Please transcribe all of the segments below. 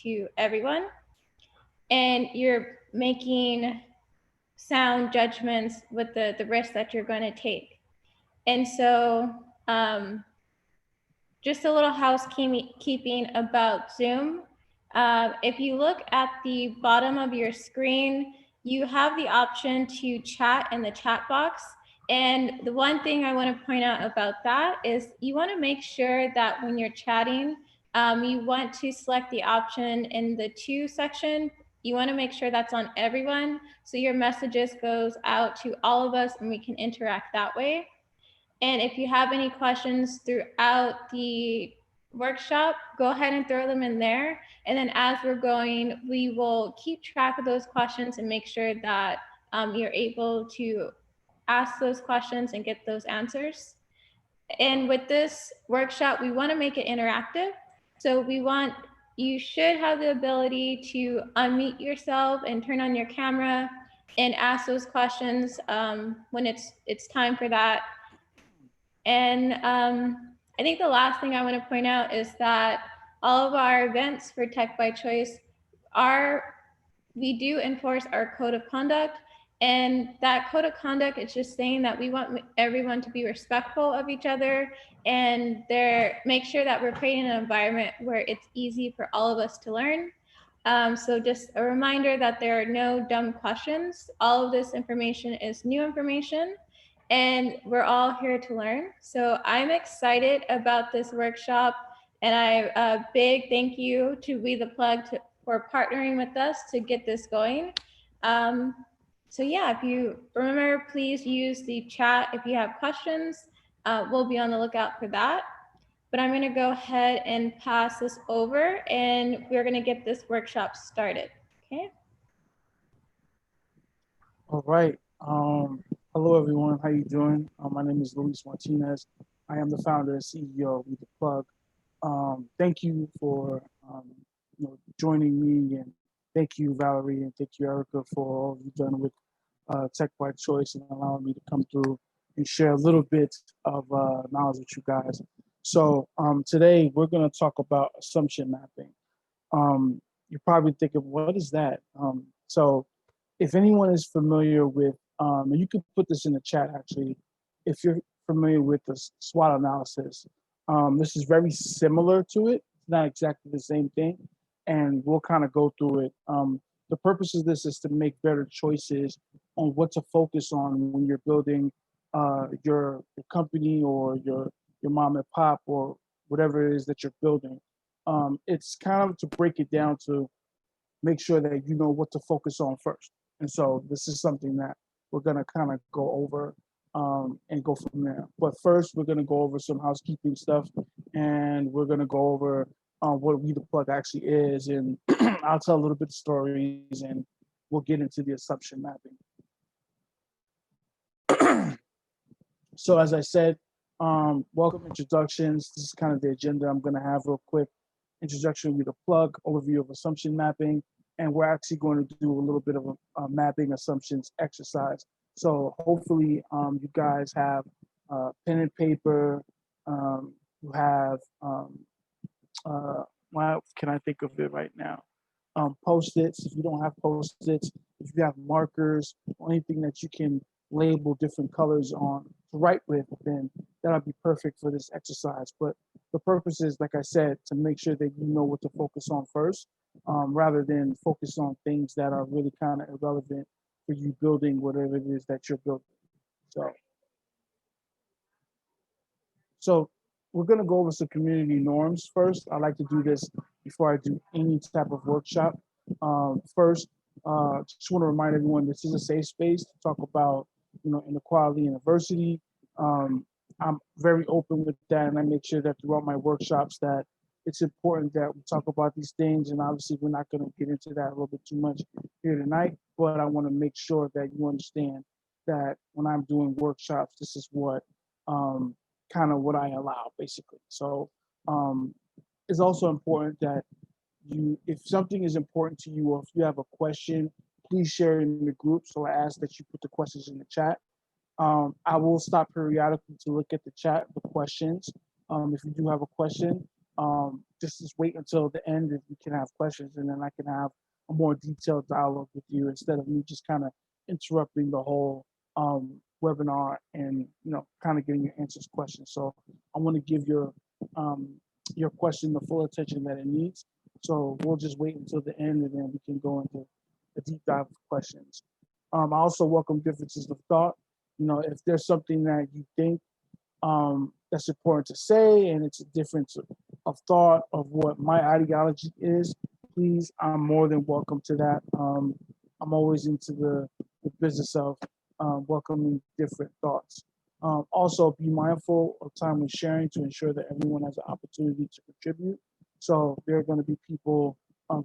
to everyone, and you're making sound judgments with the risk that you're going to take. And so just a little housekeeping about Zoom. If you look at the bottom of your screen, you have the option to chat in the chat box. And the one thing I want to point out about that is you want to make sure that when you're chatting, you want to select the option in the to section. You want to make sure that's on everyone, so your messages goes out to all of us and we can interact that way. And if you have any questions throughout the workshop, go ahead and throw them in there. And then as we're going, we will keep track of those questions and make sure that you're able to ask those questions and get those answers. And with this workshop, we want to make it interactive. So you should have the ability to unmute yourself and turn on your camera and ask those questions when it's time for that. And I think the last thing I want to point out is that all of our events for Tech by Choice we do enforce our code of conduct. And that code of conduct is just saying that we want everyone to be respectful of each other and make sure that we're creating an environment where it's easy for all of us to learn. So just a reminder that there are no dumb questions. All of this information is new information, and we're all here to learn. So I'm excited about this workshop, and a big thank you to We The Plug for partnering with us to get this going. So yeah, if you remember, please use the chat if you have questions. We'll be on the lookout for that. But I'm gonna go ahead and pass this over, and we're gonna get this workshop started, okay? All right. Hello, everyone. How you doing? My name is Luis Martinez. I am the founder and CEO of We The Plug. Thank you for joining me, and thank you, Valerie, and thank you, Erica, for all you've done with Tech by Choice and allowing me to come through and share a little bit of knowledge with you guys. So today we're going to talk about assumption mapping. You're probably thinking, what is that? So if anyone is familiar with, and you can put this in the chat actually, if you're familiar with the SWOT analysis, this is very similar to it. It's not exactly the same thing, and we'll kind of go through it. The purpose of this is to make better choices on what to focus on when you're building your company or your mom and pop or whatever it is that you're building. It's kind of to break it down to make sure that you know what to focus on first. And so this is something that we're going to kind of go over and go from there. But first, we're going to go over some housekeeping stuff, and we're going to go over what We The Plug actually is. And I'll tell a little bit of stories, and we'll get into the assumption mapping. So as I said, welcome introductions. This is kind of the agenda I'm going to have real quick. Introduction of We The Plug, overview of assumption mapping, and we're actually going to do a little bit of a mapping assumptions exercise. So hopefully you guys have pen and paper, you have, what can I think of it right now? Post-its. If you don't have post-its, if you have markers or anything that you can label different colors on to write with, then that'll be perfect for this exercise. But the purpose is, like I said, to make sure that you know what to focus on first, rather than focus on things that are really kind of irrelevant for you building whatever it is that you're building. So we're going to go over some community norms first. I like to do this before I do any type of workshop. First, just want to remind everyone this is a safe space to talk about, inequality and diversity. I'm very open with that, and I make sure that throughout my workshops that it's important that we talk about these things. And obviously, we're not going to get into that a little bit too much here tonight, but I want to make sure that you understand that when I'm doing workshops, this is what kind of what I allow, basically. So it's also important that if something is important to you, or if you have a question, please share it in the group. So I ask that you put the questions in the chat. I will stop periodically to look at the chat, the questions. If you do have a question, Just wait until the end if you can have questions, and then I can have a more detailed dialogue with you instead of me just kind of interrupting the whole webinar and kind of getting your answers questions. So I want to give um, your question the full attention that it needs. So we'll just wait until the end, and then we can go into a deep dive of questions. I also welcome differences of thought. If there's something that you think that's important to say, and it's a difference of thought of what my ideology is, please, I'm more than welcome to that. I'm always into the business of welcoming different thoughts. Also, be mindful of timely sharing to ensure that everyone has an opportunity to contribute. So there are going to be people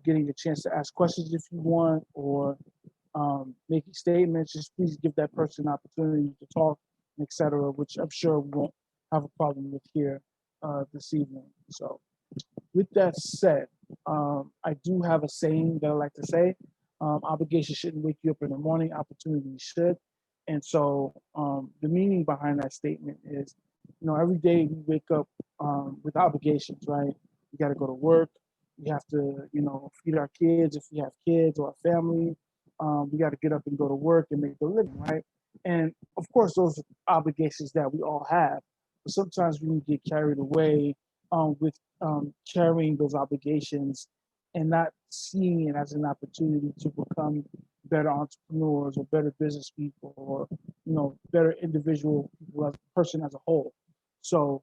getting a chance to ask questions if you want, or making statements. Just please give that person an opportunity to talk, etc., which I'm sure we won't have a problem with here this evening. So with that said, I do have a saying that I like to say. Obligation shouldn't wake you up in the morning, opportunity should. And so the meaning behind that statement is, every day we wake up with obligations, right? We got to go to work. We have to, feed our kids if we have kids or a family. We got to get up and go to work and make a living, right? And of course, those are obligations that we all have. But sometimes we get carried away with carrying those obligations and not seeing it as an opportunity to become better entrepreneurs or better business people or better individual people as a person as a whole. So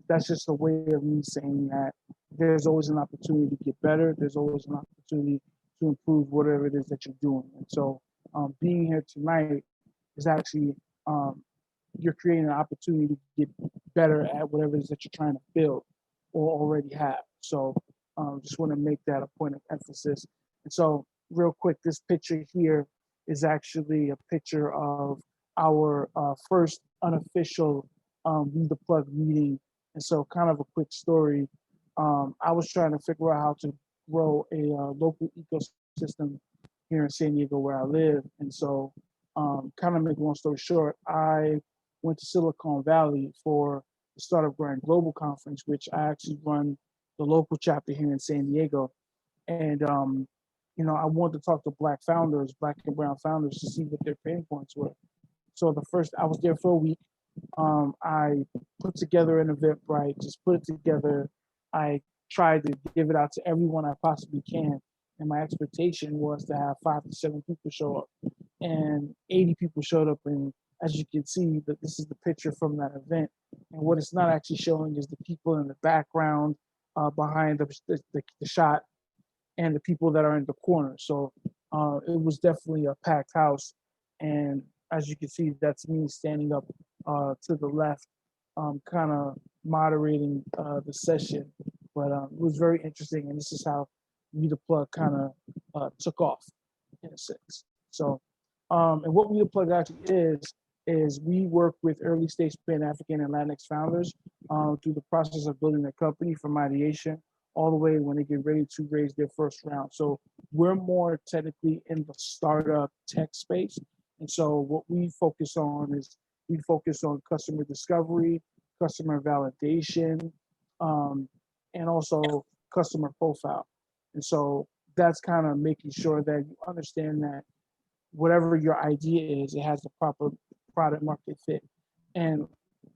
that's just a way of me saying that there's always an opportunity to get better. There's always an opportunity to improve whatever it is that you're doing. And so being here tonight is actually you're creating an opportunity to get better at whatever it is that you're trying to build or already have. So just want to make that a point of emphasis. And so real quick, this picture here is actually a picture of our first unofficial Read the Plug meeting. And so kind of a quick story. I was trying to figure out how to grow a local ecosystem here in San Diego where I live. And so kind of make a long story short, I went to Silicon Valley for the Startup Grind Global Conference, which I actually run the local chapter here in San Diego. And, I wanted to talk to Black founders, Black and brown founders, to see what their pain points were. So I was there for a week. I put together an Eventbrite, just put it together. I tried to give it out to everyone I possibly can. And my expectation was to have 5 to 7 people show up. And 80 people showed up. And as you can see, that this is the picture from that event. And what it's not actually showing is the people in the background behind the shot and the people that are in the corner. So it was definitely a packed house. And as you can see, that's me standing up to the left, kind of moderating the session. But it was very interesting. And this is how Read the Plug kind of took off in a sense. So, and what Read the Plug actually is we work with early stage Pan-African and Latinx founders through the process of building their company from ideation all the way when they get ready to raise their first round. So we're more technically in the startup tech space. And so what we focus on is we focus on customer discovery, customer validation, and also customer profile. And so that's kind of making sure that you understand that whatever your idea is, it has the proper product market fit. And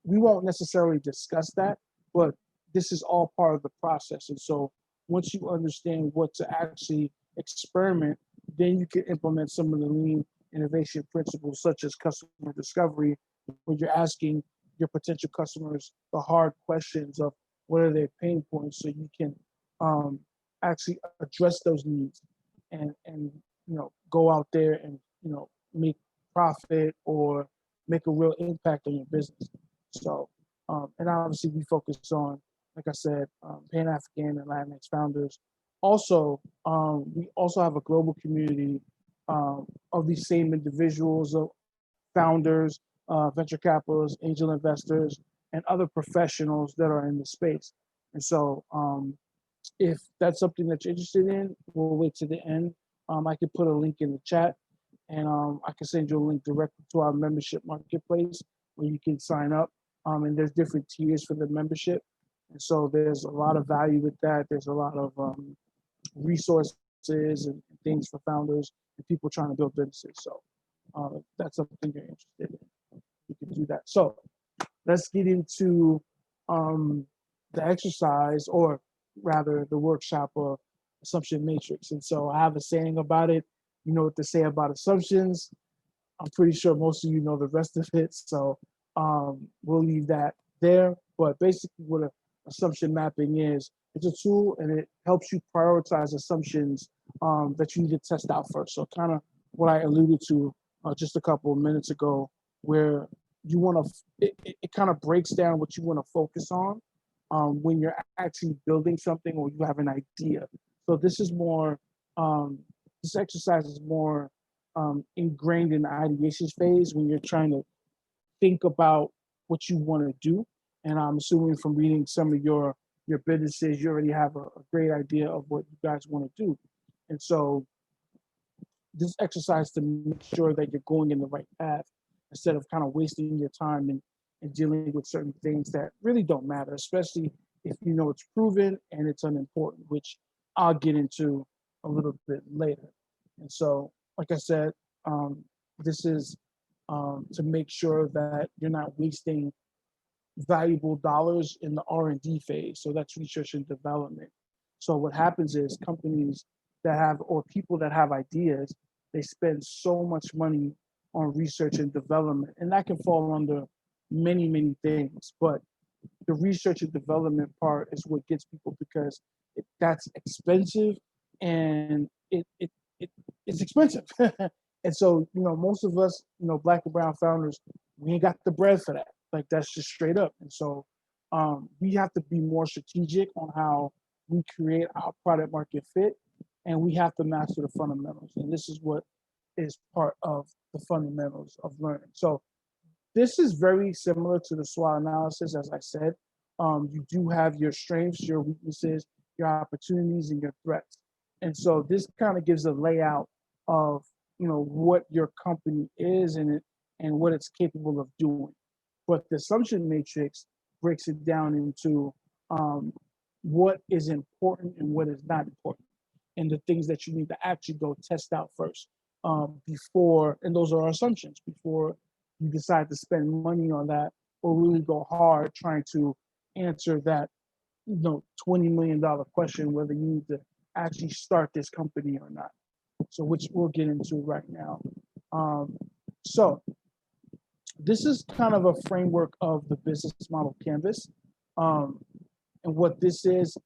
we won't necessarily discuss that, but this is all part of the process. And so once you understand what to actually experiment, then you can implement some of the lean innovation principles, such as customer discovery, where you're asking your potential customers the hard questions of what are their pain points, so you can actually address those needs and go out there and make profit or make a real impact on your business. So and obviously we focus on, like I said, Pan-African and Latinx founders. Also, we also have a global community of these same individuals, founders, venture capitalists, angel investors, and other professionals that are in the space. And so if that's something that you're interested in, we'll wait to the end. I could put a link in the chat, and I can send you a link directly to our membership marketplace where you can sign up. And there's different tiers for the membership. And so there's a lot of value with that. There's a lot of resources and things for founders and people trying to build businesses. So that's something you're interested in. You can do that. So let's get into the exercise, or rather the workshop of assumption matrix. And so I have a saying about it. You know what to say about assumptions. I'm pretty sure most of you know the rest of it. So we'll leave that there. But basically what an assumption mapping is, it's a tool and it helps you prioritize assumptions that you need to test out first. So kind of what I alluded to just a couple of minutes ago, where you want to, it kind of breaks down what you want to focus on when you're actually building something or you have an idea. So this is more, this exercise is more ingrained in the ideation phase when you're trying to think about what you want to do. And I'm assuming from reading some of your businesses, you already have a great idea of what you guys want to do. And so this exercise to make sure that you're going in the right path instead of kind of wasting your time and dealing with certain things that really don't matter, especially if you know it's proven and it's unimportant, which I'll get into a little bit later. And so, like I said, this is to make sure that you're not wasting valuable dollars in the R&D phase. So that's research and development. So what happens is companies that have, or people that have ideas, they spend so much money on research and development, and that can fall under many, many things. But the research and development part is what gets people, because that's expensive, and it's expensive. And so, you know, most of us, you know, Black and brown founders, we ain't got the bread for that. Like, that's just straight up. And so we have to be more strategic on how we create our product market fit, and we have to master the fundamentals. And this is what is part of the fundamentals of learning. So this is very similar to the SWOT analysis, as I said. You do have your strengths, your weaknesses, your opportunities, and your threats. And so this kind of gives a layout of, you know, what your company is and what it's capable of doing. But the assumption matrix breaks it down into what is important and what is not important, and the things that you need to actually go test out first before, and those are assumptions, before you decide to spend money on that or really go hard trying to answer that, you know, $20 million question, whether you need to actually start this company or not. So which we'll get into right now. So this is kind of a framework of the business model canvas. And what this is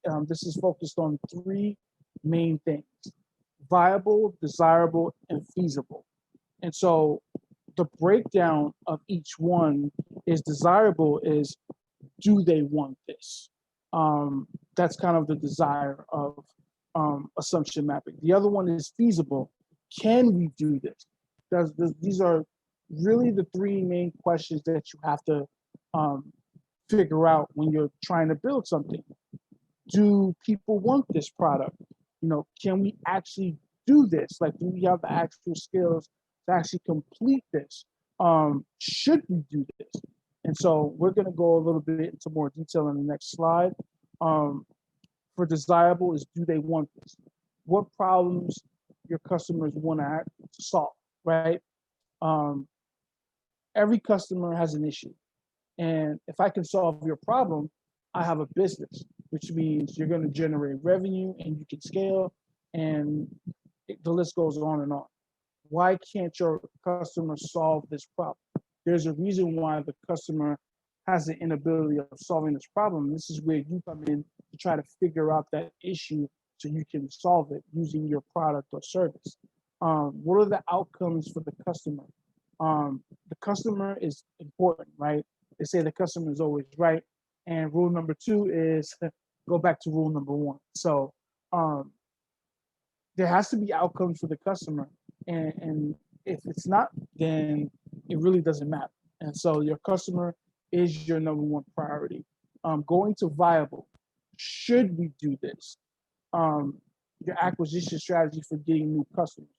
focused on three main things: viable, desirable, and feasible. And so the breakdown of each one is: desirable is, do they want this? That's kind of the desire of assumption mapping. The other one is feasible. Can we do this? These are really the three main questions that you have to figure out when you're trying to build something. Do people want this product? You know, can we actually do this? Like, do we have the actual skills to actually complete this? Should we do this? And so we're going to go a little bit into more detail in the next slide. For desirable is, do they want this? What problems your customers want to solve, right? Every customer has an issue. And if I can solve your problem, I have a business, which means you're going to generate revenue and you can scale, and the list goes on and on. Why can't your customer solve this problem? There's a reason why the customer has the inability of solving this problem. This is where you come in to try to figure out that issue so you can solve it using your product or service. What are the outcomes for the customer? The customer is important, right? They say the customer is always right. And rule number two is go back to rule number one. So there has to be outcomes for the customer. And if it's not, then it really doesn't matter. And so your customer is your number one priority. Going to viable, should we do this? Your acquisition strategy for getting new customers.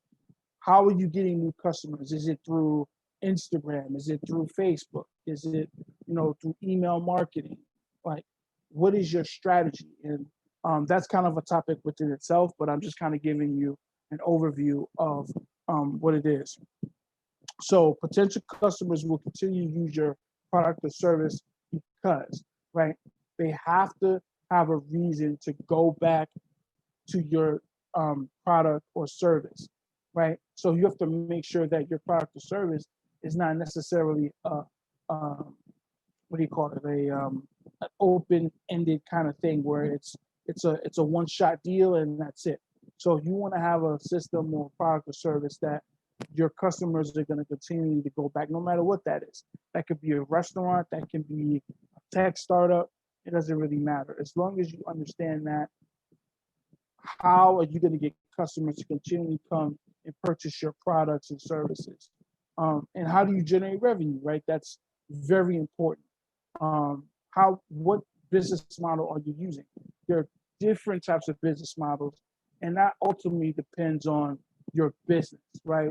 How are you getting new customers? Is it through Instagram? Is it through Facebook? Is it, you know, through email marketing? Like, what is your strategy? And that's kind of a topic within itself, but I'm just kind of giving you an overview of what it is. So potential customers will continue to use your product or service because, right, they have to have a reason to go back to your product or service, right? So you have to make sure that your product or service is not necessarily what do you call it, an open-ended kind of thing where it's a one-shot deal and that's it. So you want to have a system or product or service that your customers are going to continue to go back, no matter what that is. That could be a restaurant, that can be a tech startup. It doesn't really matter. As long as you understand that, how are you going to get customers to continually come and purchase your products and services? And how do you generate revenue, right? That's very important. What business model are you using? There are different types of business models, and that ultimately depends on your business, right?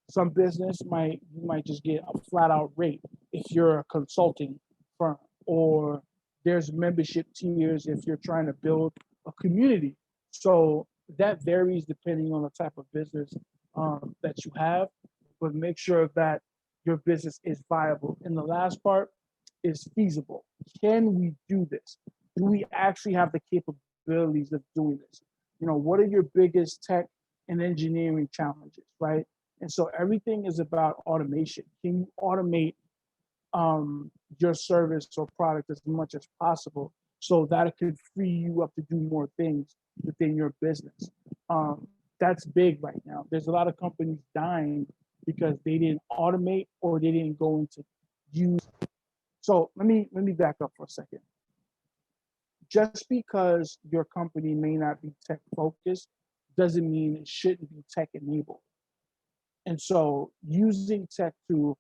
Some business you might just get a flat out rate if you're a consulting firm, or there's membership tiers if you're trying to build a community. So that varies depending on the type of business that you have, but make sure that your business is viable. And the last part is feasible. Can we do this? Do we actually have the capabilities of doing this? What are your biggest tech and engineering challenges, right? And so everything is about automation. Can you automate your service or product as much as possible so that it could free you up to do more things within your business? That's big right now. There's a lot of companies dying because they didn't automate or they didn't go into use. So let me back up for a second. Just because your company may not be tech focused doesn't mean it shouldn't be tech enabled. And so using tech to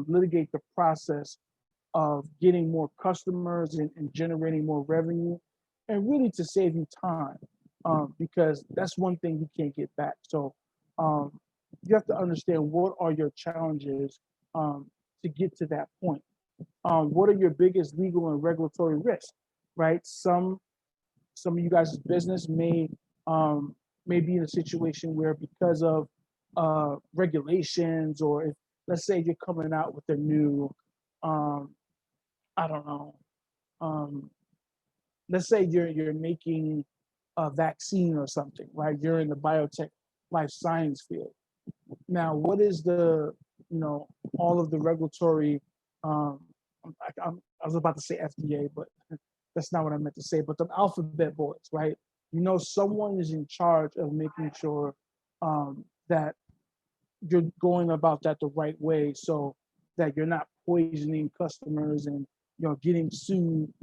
litigate the process of getting more customers and generating more revenue, and really to save you time, because that's one thing you can't get back. So you have to understand what are your challenges to get to that point. What are your biggest legal and regulatory risks, right? Some of you guys' business may be in a situation where, because of regulations, or if, let's say, you're coming out with a new I don't know, let's say you're making a vaccine or something, right? You're in the biotech life science field. Now, what is all of the regulatory, I was about to say FDA, but that's not what I meant to say, but the alphabet boys, right? Someone is in charge of making sure that you're going about that the right way, so that you're not poisoning customers and getting sued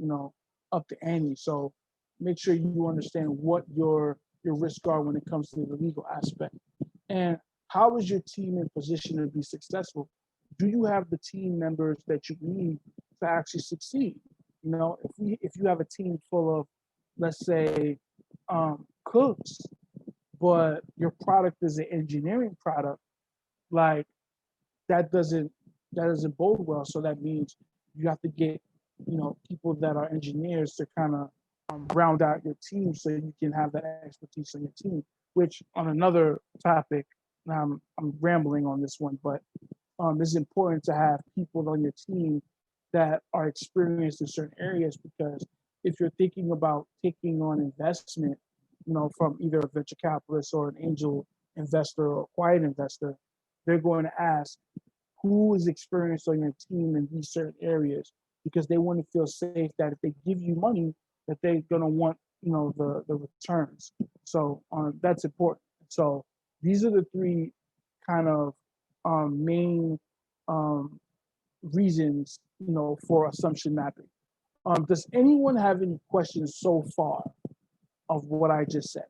up the ante. So make sure you understand what your risks are when it comes to the legal aspect. And how is your team in position to be successful? Do you have the team members that you need to actually succeed? If you have a team full of, let's say, cooks, but your product is an engineering product, like that doesn't bode well. So that means you have to get people that are engineers to kind of round out your team, so you can have that expertise on your team. Which, on another topic, I'm rambling on this one, but it's important to have people on your team that are experienced in certain areas, because if you're thinking about taking on investment, from either a venture capitalist or an angel investor or a quiet investor, they're going to ask who is experienced on your team in these certain areas, because they want to feel safe that if they give you money, that they're going to want the returns. So that's important. So these are the three kind of main reasons for assumption mapping. Does anyone have any questions so far of what I just said?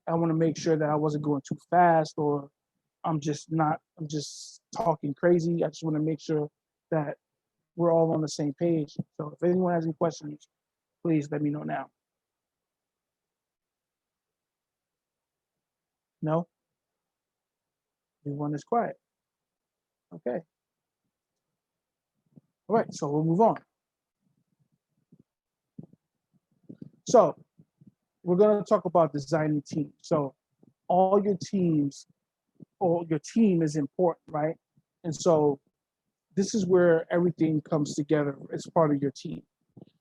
I want to make sure that I wasn't going too fast, or I'm just talking crazy. I just want to make sure that we're all on the same page. So if anyone has any questions, please let me know now. No? Everyone is quiet. Okay. All right, so we'll move on. So we're going to talk about designing teams. So all your teams, or your team is important, right? And so this is where everything comes together as part of your team.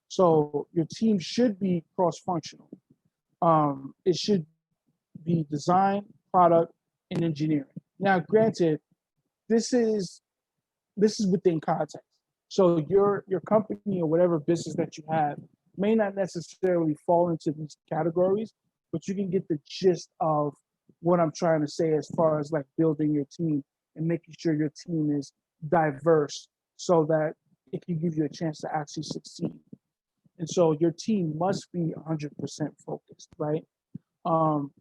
So your team should be cross-functional. It should be design, product, and engineering. Now, granted, this is within context. So your company or whatever business that you have may not necessarily fall into these categories, but you can get the gist of what I'm trying to say as far as like building your team and making sure your team is diverse so that it can give you a chance to actually succeed. And so your team must be 100% focused, right? Um,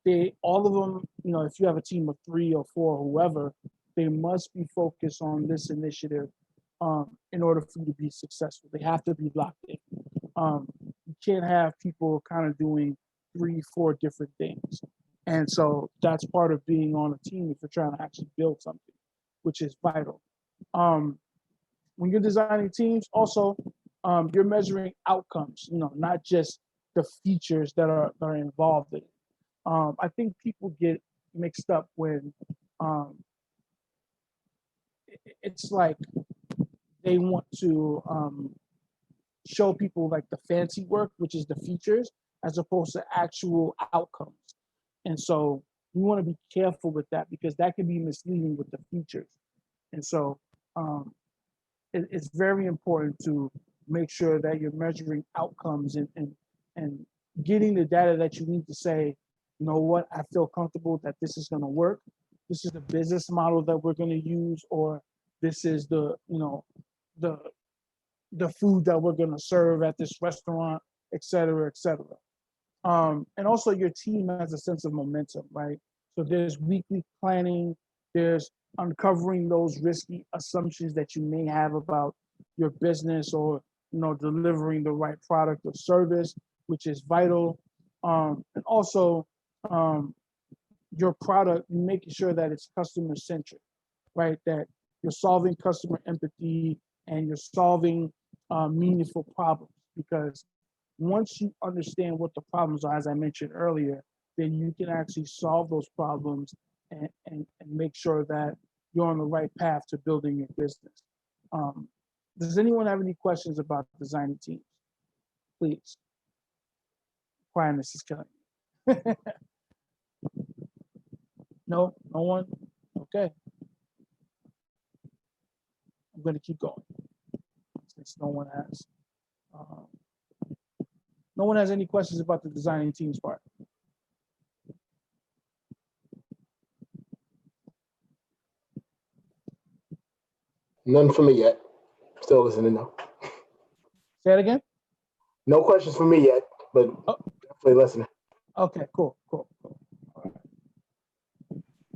they all of them, if you have a team of 3 or 4, whoever, they must be focused on this initiative in order for you to be successful. They have to be locked in. You can't have people kind of doing 3, 4 different things. And so that's part of being on a team if you're trying to actually build something, which is vital. When you're designing teams, also, you're measuring outcomes, not just the features that are involved in it. I think people get mixed up when it's like they want to show people like the fancy work, which is the features, as opposed to actual outcomes. And so we want to be careful with that because that can be misleading with the features. And so it's very important to make sure that you're measuring outcomes and getting the data that you need to say, you know what, I feel comfortable that this is going to work. This is the business model that we're going to use, or this is the, the the food that we're going to serve at this restaurant, et cetera, et cetera. And also your team has a sense of momentum, right? So there's weekly planning, there's uncovering those risky assumptions that you may have about your business or, delivering the right product or service, which is vital. And also your product, making sure that it's customer centric, right? That you're solving customer empathy and you're solving meaningful problems, because once you understand what the problems are, as I mentioned earlier, then you can actually solve those problems and make sure that you're on the right path to building your business. Does anyone have any questions about designing teams? Please. Quietness is killing me. No one? Okay. I'm going to keep going since no one has. No one has any questions about the designing teams part. None for me yet. Still listening though. Say it again. No questions for me yet, but definitely listening. Okay, cool.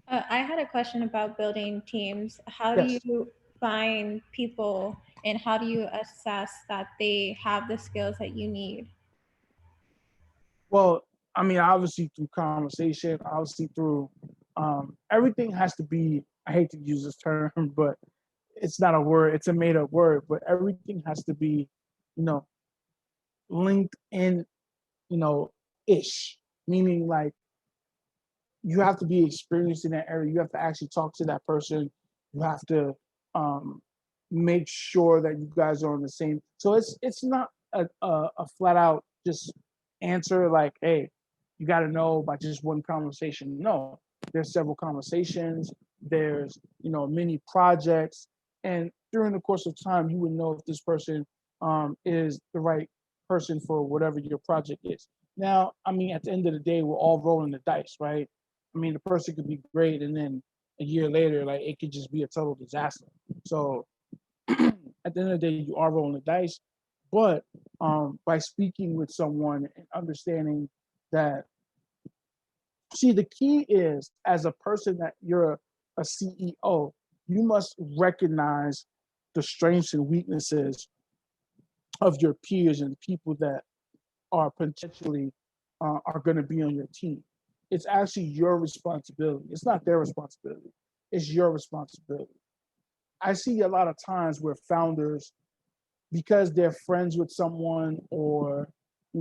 I had a question about building teams. How do you find people and how do you assess that they have the skills that you need? Well, I mean, obviously through conversation, obviously through everything has to be, I hate to use this term, but it's not a word, it's a made up word, but everything has to be, linked in, ish, meaning like you have to be experienced in that area. You have to actually talk to that person. You have to make sure that you guys are on the same. So it's not a flat out just answer like, hey, you got to know by just one conversation. No, there's several conversations. There's many projects, and during the course of time, you would know if this person is the right person for whatever your project is. Now, I mean, at the end of the day, we're all rolling the dice, right? I mean, the person could be great, and then a year later, like it could just be a total disaster. So at the end of the day, you are rolling the dice. But by speaking with someone and understanding that, see, the key is as a person that you're a CEO, you must recognize the strengths and weaknesses of your peers and the people that are potentially are going to be on your team. It's actually your responsibility. It's not their responsibility. It's your responsibility. I see a lot of times where founders, because they're friends with someone or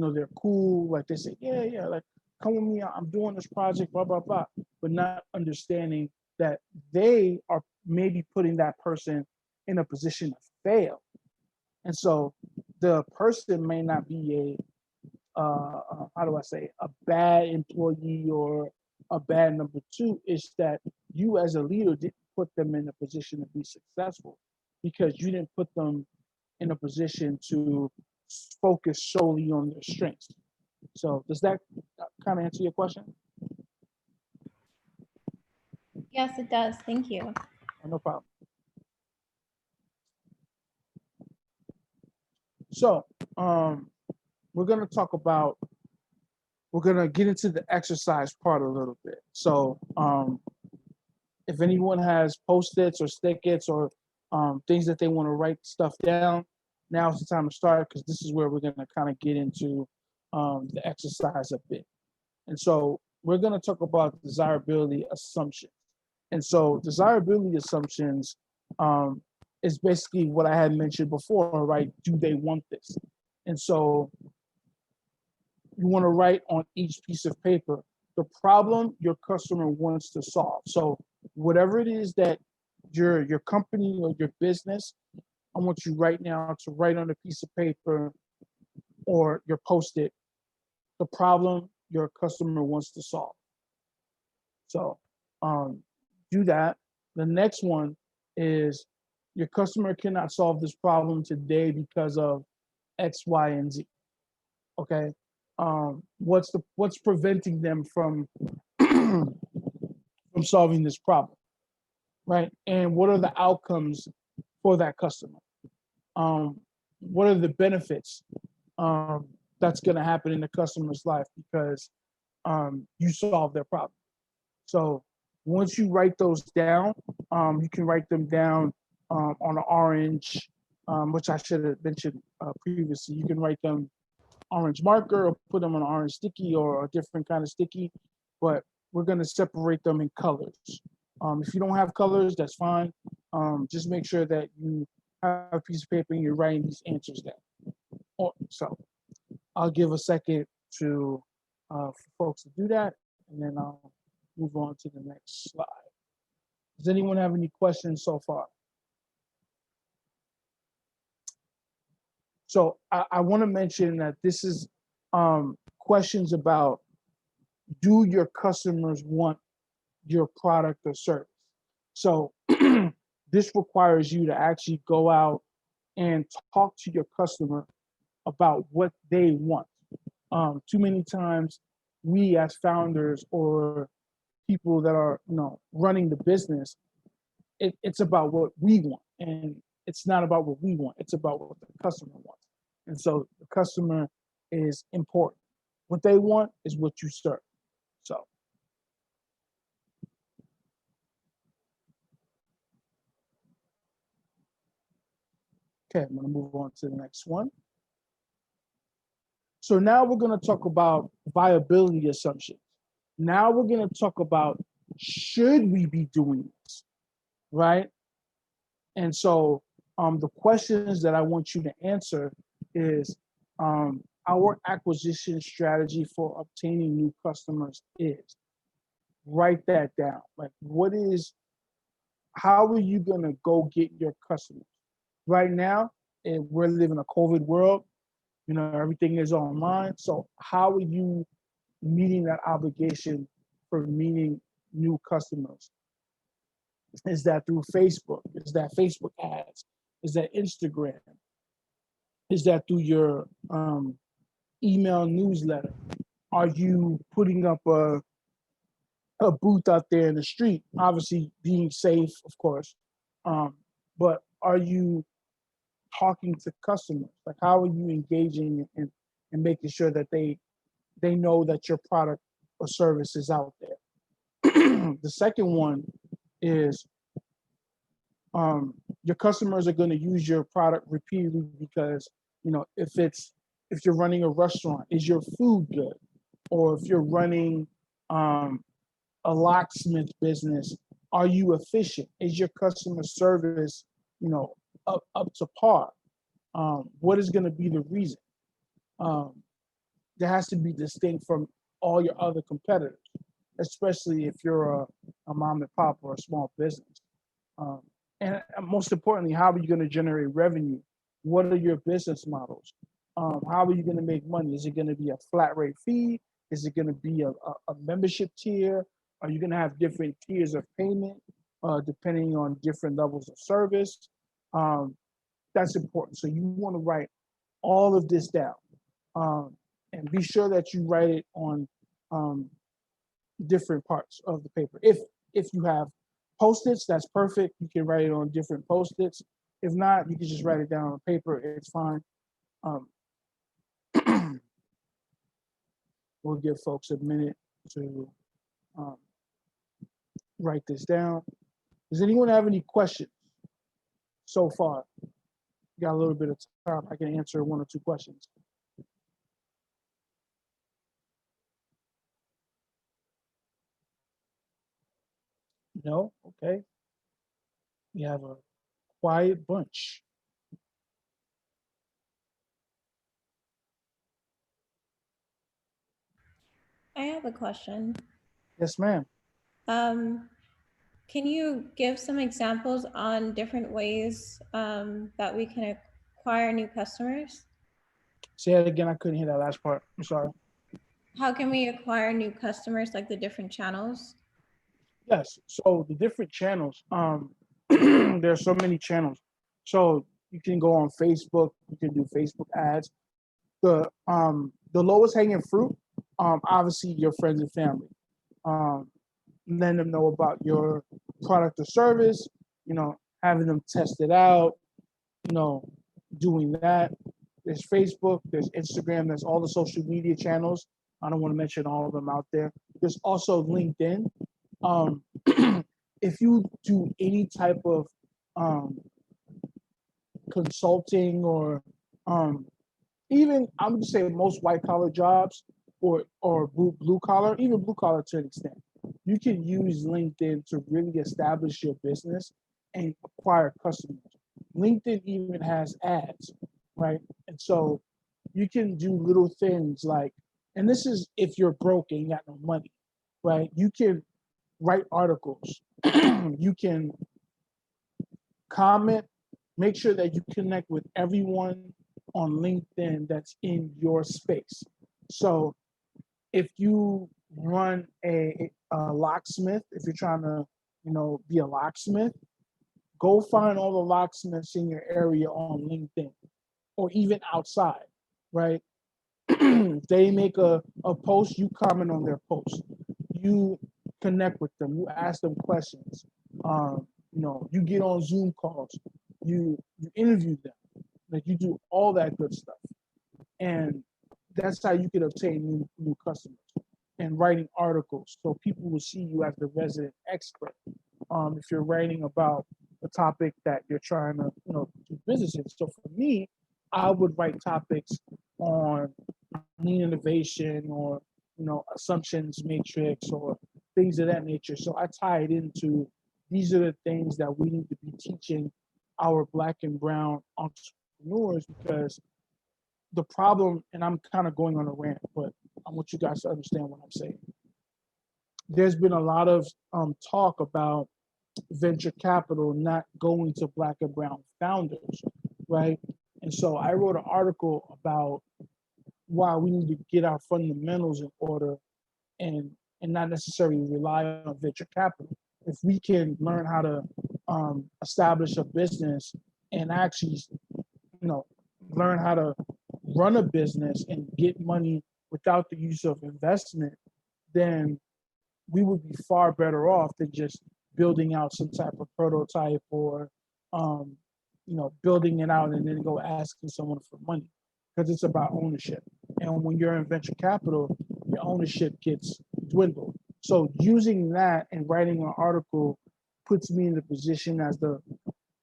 they're cool, like they say, yeah, like come with me, I'm doing this project, blah, blah, blah, but not understanding that they are maybe putting that person in a position to fail. And so the person may not be how do I say, a bad employee or a bad number two. It's that you as a leader didn't put them in a position to be successful because you didn't put them in a position to focus solely on their strengths. So does that kind of answer your question? Yes, it does. Thank you. Oh, no problem. So we're gonna get into the exercise part a little bit. So if anyone has Post-its or stick-its or things that they want to write stuff down, now's the time to start because this is where we're gonna kind of get into the exercise a bit. And so we're gonna talk about desirability assumptions. And so desirability assumptions is basically what I had mentioned before, right? Do they want this? And so you want to write on each piece of paper the problem your customer wants to solve. So whatever it is that your company or your business, I want you right now to write on a piece of paper or your Post-it the problem your customer wants to solve. So do that. The next one is your customer cannot solve this problem today because of X, Y, and Z. Okay. What's preventing them from from solving this problem, right? And what are the outcomes for that customer? What are the benefits that's going to happen in the customer's life because you solve their problem? So once you write those down, you can write them down on an orange, which I should have mentioned previously. You can write them orange marker or put them on an orange sticky or a different kind of sticky, but we're going to separate them in colors. If you don't have colors, that's fine. Just make sure that you have a piece of paper and you're writing these answers down. So I'll give a second to for folks to do that, and then I'll move on to the next slide. Does anyone have any questions so far? So I want to mention that this is questions about, do your customers want your product or service? So this requires you to actually go out and talk to your customer about what they want. Too many times we as founders or people that are running the business, it's about what we want, and it's not about what we want, it's about what the customer wants. And so the customer is important. What they want is what you serve. So okay, I'm going to move on to the next one. So now we're going to talk about viability assumptions. Now we're going to talk about, should we be doing this, right? And so the questions that I want you to answer is, our acquisition strategy for obtaining new customers is. Write that down. Like, how are you going to go get your customers? Right now, we're living a COVID world. Everything is online. So how are you meeting that obligation for meeting new customers? Is that through Facebook? Is that Facebook ads? Is that Instagram? Is that through your email newsletter? Are you putting up a booth out there in the street? Obviously being safe, of course. But are you talking to customers? Like, how are you engaging and making sure that they know that your product or service is out there? The second one is, your customers are going to use your product repeatedly because, if you're running a restaurant, is your food good? Or if you're running a locksmith business, are you efficient? Is your customer service, up to par? What is going to be the reason? that has to be distinct from all your other competitors, especially if you're a mom and pop or a small business. Um, and most importantly, how are you going to generate revenue? What are your business models? How are you going to make money? Is it going to be a flat rate fee? Is it going to be a membership tier? Are you going to have different tiers of payment depending on different levels of service? Um, that's important. So you want to write all of this down, and be sure that you write it on um, different parts of the paper. If you have post-its, that's perfect. You can write it on different post-its. If not, you can just write it down on paper. It's fine. Um, we'll give folks a minute to um, write this down. Does anyone have any questions so far? Got a little bit of time. I can answer one or two questions. No? Okay. We have a quiet bunch. I have a question. Yes, ma'am. Can you give some examples on different ways that we can acquire new customers? Say that again. I couldn't hear that last part. I'm sorry. How can we acquire new customers, like the different channels? Yes. So the different channels. There's so many channels. So you can go on Facebook. You can do Facebook ads. The lowest hanging fruit, obviously your friends and family. Letting them know about your product or service. You know, having them test it out. You know, doing that. There's Facebook. There's Instagram. There's all the social media channels. I don't want to mention all of them out there. There's also LinkedIn. Um, if you do any type of consulting or even I would say most white collar jobs or blue collar, even blue collar to an extent, you can use LinkedIn to really establish your business and acquire customers. LinkedIn even has ads, right? And so you can do little things like, and this is if you're broke and you got no money, right? You can write articles. You can comment, make sure that you connect with everyone on LinkedIn that's in your space. So if you run a locksmith, if you're trying to, be a locksmith, go find all the locksmiths in your area on LinkedIn or even outside, right? They make a post, you comment on their post. You connect with them, you ask them questions. You get on Zoom calls, you interview them, like you do all that good stuff. And that's how you can obtain new customers and writing articles. So people will see you as the resident expert. If you're writing about the topic that you're trying to, do business in. So for me, I would write topics on lean innovation or, assumptions matrix or things of that nature. So I tie it into these are the things that we need to be teaching our Black and brown entrepreneurs, because the problem, and I'm kind of going on a rant, but I want you guys to understand what I'm saying. There's been a lot of talk about venture capital not going to Black and brown founders, right? And so I wrote an article about why we need to get our fundamentals in order and not necessarily rely on venture capital. If we can learn how to establish a business and actually, learn how to run a business and get money without the use of investment, then we would be far better off than just building out some type of prototype or, building it out and then go asking someone for money, because it's about ownership. And when you're in venture capital, your ownership gets dwindled. So using that and writing an article puts me in the position as the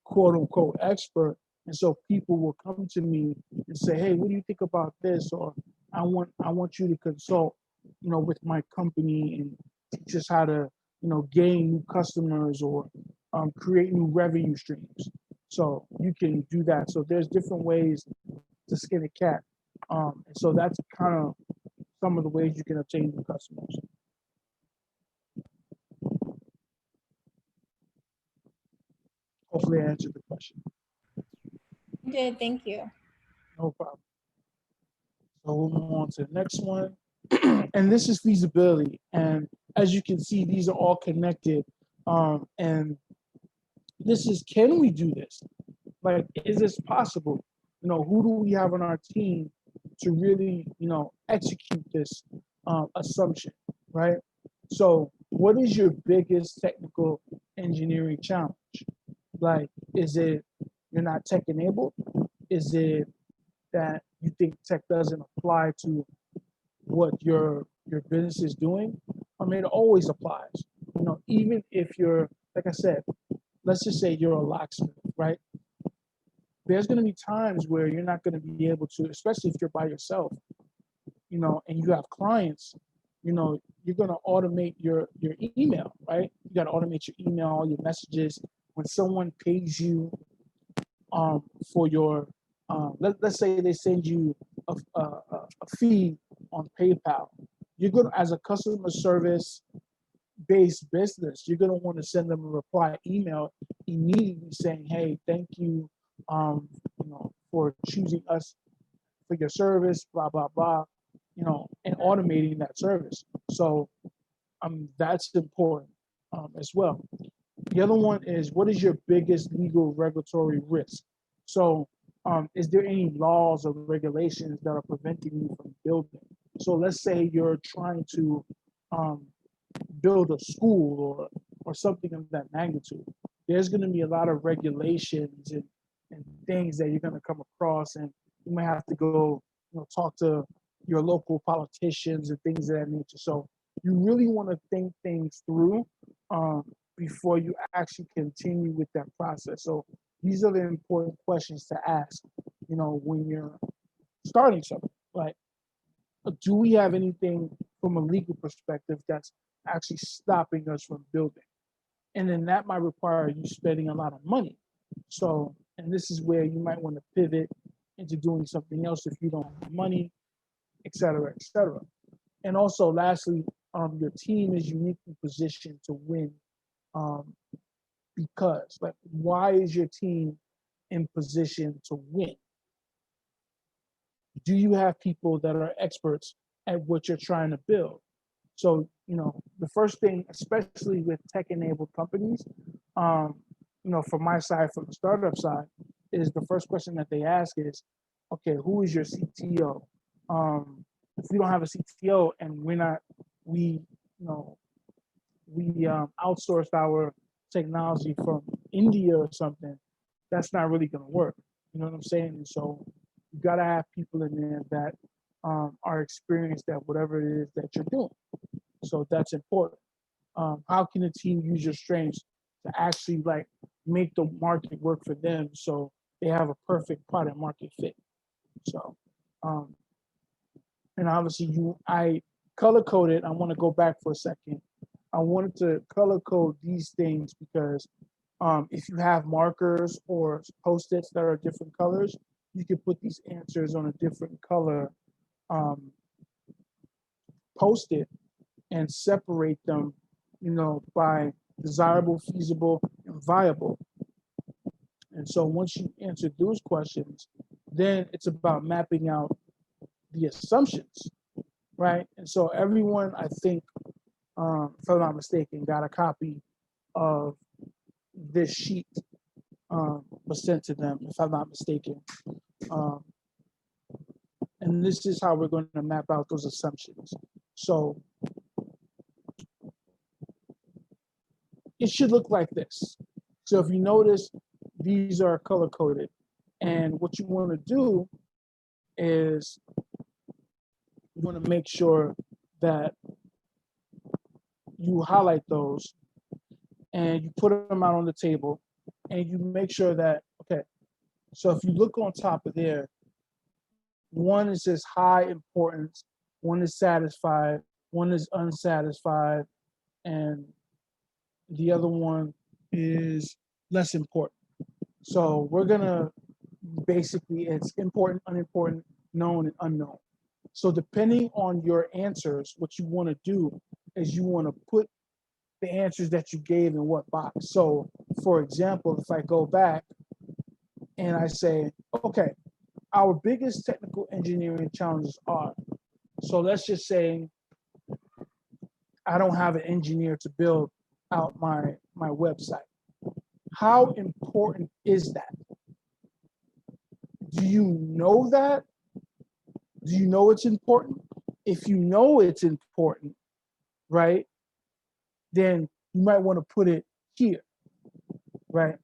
quote unquote expert. And so people will come to me and say, hey, what do you think about this? Or I want you to consult, with my company and teach us how to, gain new customers or create new revenue streams. So you can do that. So there's different ways to skin a cat. And so that's kind of some of the ways you can obtain new customers. Hopefully I answered the question. You did, thank you. No problem. So we'll move on to the next one. And this is feasibility. And as you can see, these are all connected. And this is, can we do this? Like, is this possible? You know, who do we have on our team to really, you know, execute this assumption, right? So what is your biggest technical engineering challenge? Like, is it you're not tech enabled? Is it that you think tech doesn't apply to what your business is doing? I mean, it always applies. You know, even if you're, like I said, let's just say you're a locksmith, right? There's going to be times where you're not going to be able to, especially if you're by yourself, you know, and you have clients, you know, you're going to automate your email, right? You got to automate your email, all your messages. When someone pays you for your, let's say they send you a fee on PayPal, you're going to, as a customer service based business, you're going to want to send them a reply email immediately saying, hey, thank you, you know, for choosing us for your service, blah, blah, blah, you know, and automating that service. So that's important as well. The other one is, what is your biggest legal regulatory risk? So is there any laws or regulations that are preventing you from building? So let's say you're trying to build a school or something of that magnitude. There's going to be a lot of regulations and things that you're going to come across, and you might have to go, you know, talk to your local politicians and things of that nature. So you really want to think things through before you actually continue with that process. So these are the important questions to ask, you know, when you're starting something. Like, do we have anything from a legal perspective that's actually stopping us from building? And then that might require you spending a lot of money. So, and this is where you might want to pivot into doing something else if you don't have money, et cetera, et cetera. And also, lastly, your team is uniquely positioned to win because, like, why is your team in position to win? Do you have people that are experts at what you're trying to build? So, you know, the first thing, especially with tech-enabled companies, you know, from my side, from the startup side, is the first question that they ask is, okay, who is your CTO? If we don't have a CTO and we outsourced our technology from India or something, that's not really going to work. You know what I'm saying? And so you got to have people in there that are experienced at whatever it is that you're doing. So that's important. How can a team use your strengths to actually like make the market work for them so they have a perfect product market fit? So, and obviously I color coded. I want to go back for a second. I wanted to color code these things because if you have markers or Post-its that are different colors, you can put these answers on a different color Post-it and separate them, you know, by desirable, feasible, and viable. And so once you answer those questions, then it's about mapping out the assumptions, right? And so everyone, I think, if I'm not mistaken, got a copy of this sheet was sent to them, if I'm not mistaken. And this is how we're going to map out those assumptions. So it should look like this. So if you notice, these are color coded. And what you want to do is you want to make sure that you highlight those and you put them out on the table and you make sure that, okay, so if you look on top of there, one is just high importance, one is satisfied, one is unsatisfied, and the other one is less important. So we're gonna basically, it's important, unimportant, known, and unknown. So depending on your answers, what you want to do is you want to put the answers that you gave in what box. So for example, if I go back and I say, okay, our biggest technical engineering challenges are, so let's just say I don't have an engineer to build out my website. How important is that? Do you know that? Do you know it's important? If you know it's important, right, then you might want to put it here, right?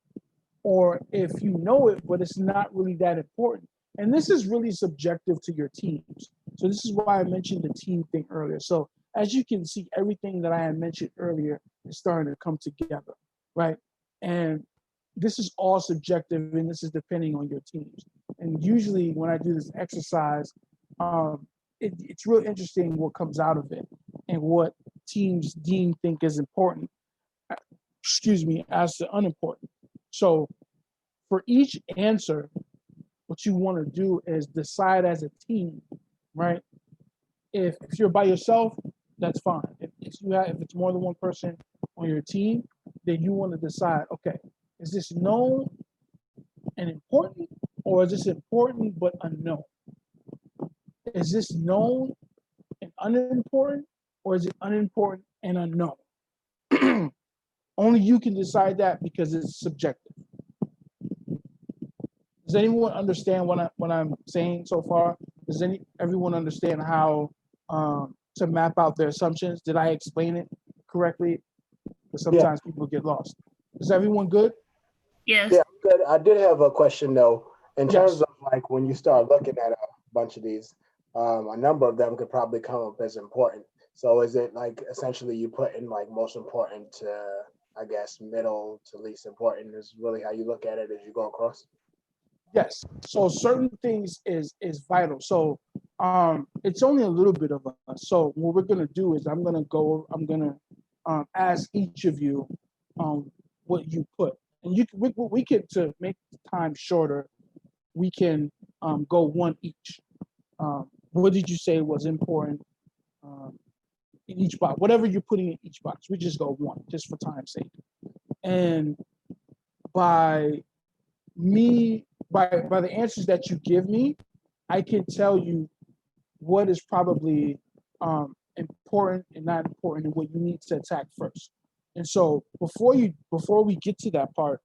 Or if you know it, but it's not really that important. And this is really subjective to your teams. So this is why I mentioned the team thing earlier. So as you can see, everything that I had mentioned earlier is starting to come together, right? And this is all subjective, and this is depending on your teams. And usually when I do this exercise, it's real interesting what comes out of it and what teams think is important, excuse me, as to unimportant. So for each answer, what you want to do is decide as a team, right? If you're by yourself, that's fine. If it's more than one person on your team, then you want to decide, okay, is this known and important, or is this important but unknown? Is this known and unimportant, or is it unimportant and unknown? Only you can decide that because it's subjective. Does anyone understand what I'm saying so far? Does everyone understand how to map out their assumptions? Did I explain it correctly? Because sometimes people get lost. Is everyone good? Yes. Yeah, good. I did have a question though. In terms Yes. of like when you start looking at a bunch of these, a number of them could probably come up as important. So is it like essentially you put in like most important to, I guess, middle to least important is really how you look at it as you go across? Yes. So certain things is vital. So it's only a little bit of us. So what we're gonna do is I'm gonna ask each of you what you put. And we can, to make time shorter, we can go one each. What did you say was important in each box? Whatever you're putting in each box, we just go one, just for time's sake. And by the answers that you give me, I can tell you what is probably important and not important, and what you need to attack first. And so before we get to that part,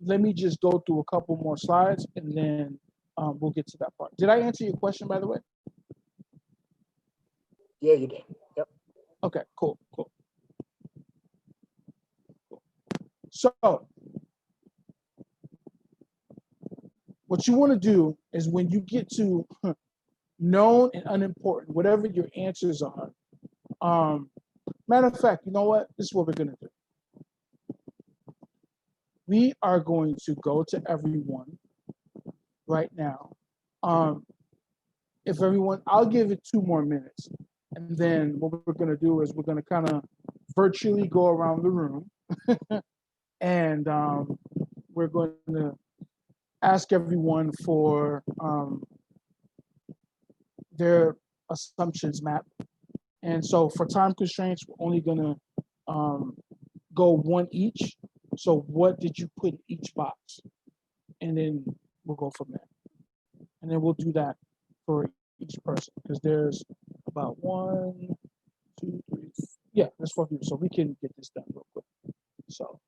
let me just go through a couple more slides, and then we'll get to that part. Did I answer your question, by the way? Yeah, you did. Yep. Okay, cool. So what you want to do is when you get to known and unimportant, whatever your answers are, matter of fact, you know what? This is what we're going to do. We are going to go to everyone right now. If everyone, I'll give it 2 more minutes. And then what we're going to do is we're going to kind of virtually go around the room. And we're going to ask everyone for their assumptions map. And so for time constraints, we're only going to go one each. So what did you put in each box? And then we'll go from there. And then we'll do that for each person, because there's about 1, 2, 3, yeah, there's 4 people. So we can get this done real quick. So.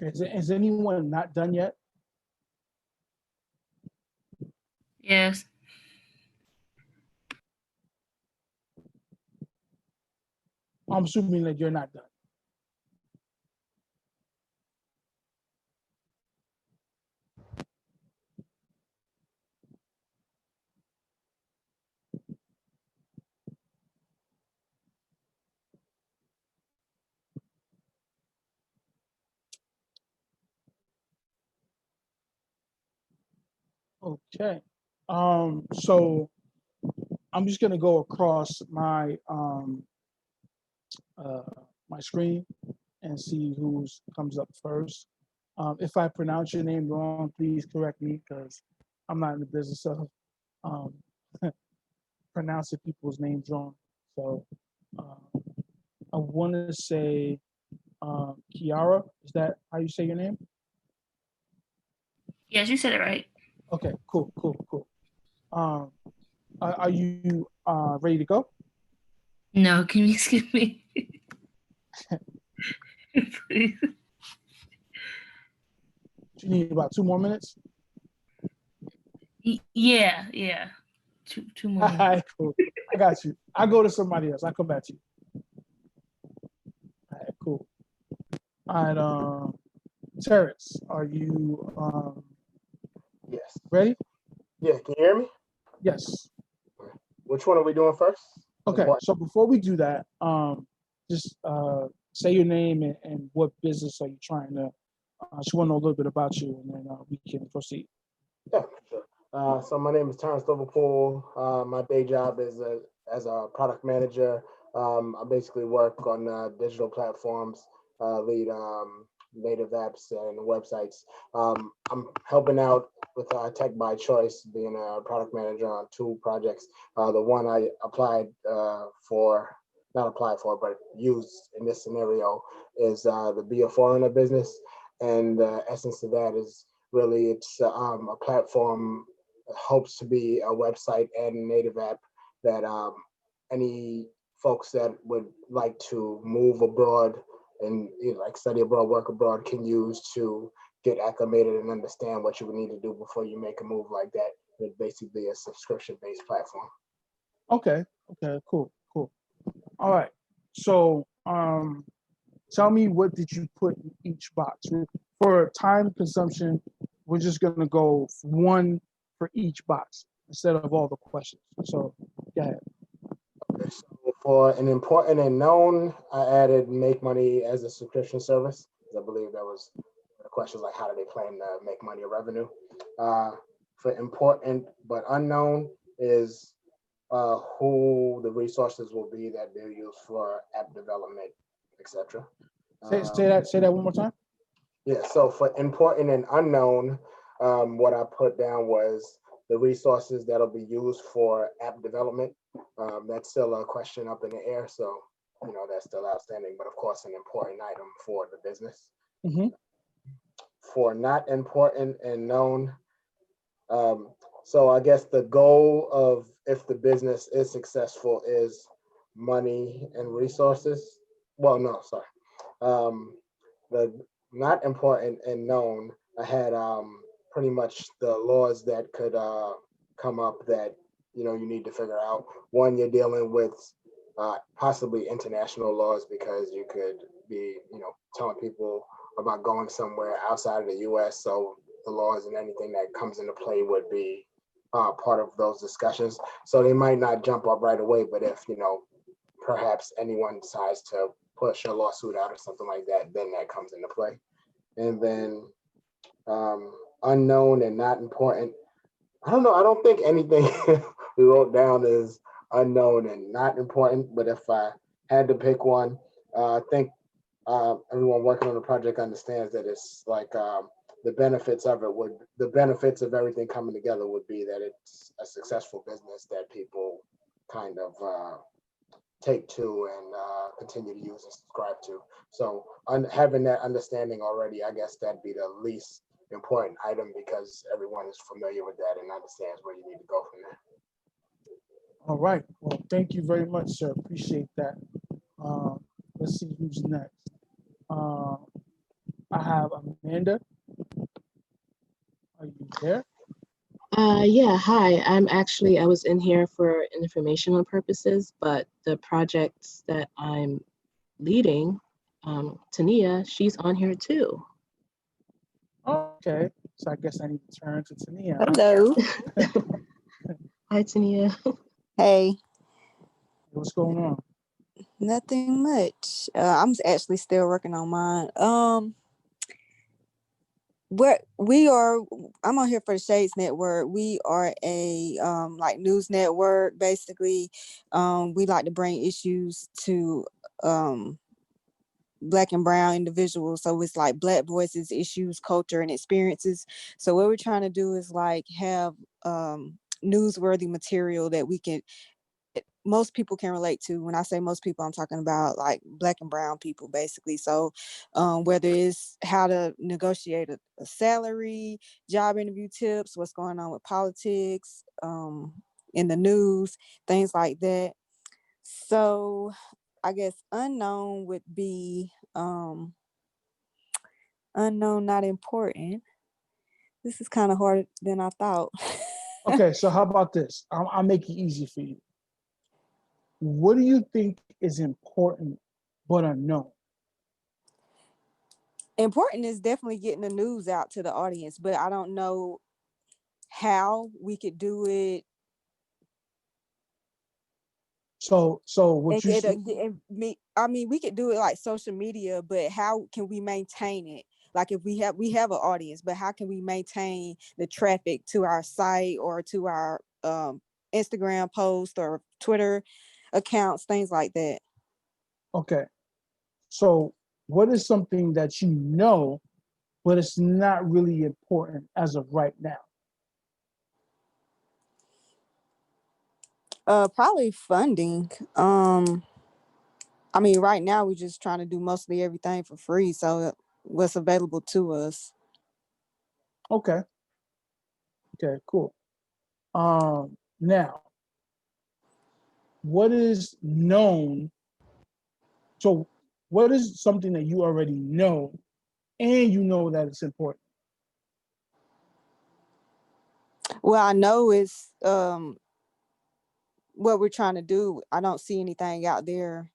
Okay, is anyone not done yet? Yes. I'm assuming that you're not done. Okay. So I'm just gonna go across my my screen and see who comes up first. If I pronounce your name wrong, please correct me because I'm not in the business of um, pronouncing people's names wrong. So I want to say Kiara. Is that how you say your name? Yes, you said it right. Okay, cool. Are you ready to go? No, can you skip me? Please. You need about 2 more minutes. Yeah. Two more All minutes. right, cool. I got you. I'll go to somebody else. I'll come back to you. All right, cool. All right, Terrence, are you Yes. ready? Yeah, can you hear me? Yes. Which one are we doing first? Okay, so before we do that, just say your name and what business are you trying to, just want to know a little bit about you, and then we can proceed. Yeah, sure. So my name is Terrence Liverpool. My day job is as a product manager. I basically work on digital platforms, lead native apps and websites. I'm helping out with Tech by Choice, being a product manager on 2 projects. The one I not applied for, but used in this scenario is the Be a Foreigner business. And the essence of that is really it's a platform that hopes to be a website and native app that any folks that would like to move abroad and like study abroad, work abroad can use to get acclimated and understand what you would need to do before you make a move like that. It's basically a subscription-based platform. Okay, cool. All right, so tell me, what did you put in each box? For time consumption, we're just gonna go 1 for each box instead of all the questions. So go ahead. Okay, so for an important and known, I added make money as a subscription service. I believe that was the question, like how do they plan to make money or revenue? For important but unknown is who the resources will be that they'll use for app development, etc. Say that one more time. Yeah, so for important and unknown, what I put down was the resources that'll be used for app development. That's still a question up in the air, so that's still outstanding, but of course an important item for the business. Mm-hmm. For not important and known, so I guess the goal of if the business is successful is money and resources. Well, no, sorry. The not important and known, I had pretty much the laws that could come up that you need to figure out. One, you're dealing with possibly international laws because you could be telling people about going somewhere outside of the U.S. So the laws and anything that comes into play would be part of those discussions. So they might not jump up right away, but if perhaps anyone decides to push a lawsuit out or something like that, then that comes into play. And then unknown and not important. I don't know. I don't think anything we wrote down is unknown and not important. But if I had to pick one, I think everyone working on the project understands that it's like the benefits of everything coming together would be that it's a successful business that people kind of take to and continue to use and subscribe to. So having that understanding already, I guess that'd be the least important item because everyone is familiar with that and understands where you need to go from there. All right. Well, thank you very much, sir. Appreciate that. Let's see who's next. I have Amanda. Are you there? Yeah, hi. I was in here for informational purposes, but the projects that I'm leading, Tania, she's on here too. Okay, so I guess I need to turn to Tania. Huh? Hello. Hi, Tania. Hey, What's going on? nothing much. I'm actually still working on mine. What we are, I'm on here for the Shades Network. We are a like news network. Basically, we like to bring issues to Black and brown individuals. So it's like Black voices, issues, culture, and experiences. So what we're trying to do is like have newsworthy material that most people can relate to. When I say most people, I'm talking about like Black and brown people, basically. So whether it's how to negotiate a salary, job interview tips, what's going on with politics, in the news, things like that. So I guess unknown would be unknown, not important. This is kind of harder than I thought. Okay, so how about this? I'll make it easy for you. What do you think is important but unknown? Important is definitely getting the news out to the audience, but I don't know how we could do it. So what you I mean, we could do it like social media, but how can we maintain it? Like if we have an audience, but how can we maintain the traffic to our site or to our Instagram post or Twitter accounts, things like that? okay? So what is something that you know, but it's not really important as of right now? Probably funding. I mean, right now we're just trying to do mostly everything for free. So what's available to us. Okay. Okay, cool. Now, what is known? So what is something that you already know and you know that it's important? Well, I know it's what we're trying to do. I don't see anything out there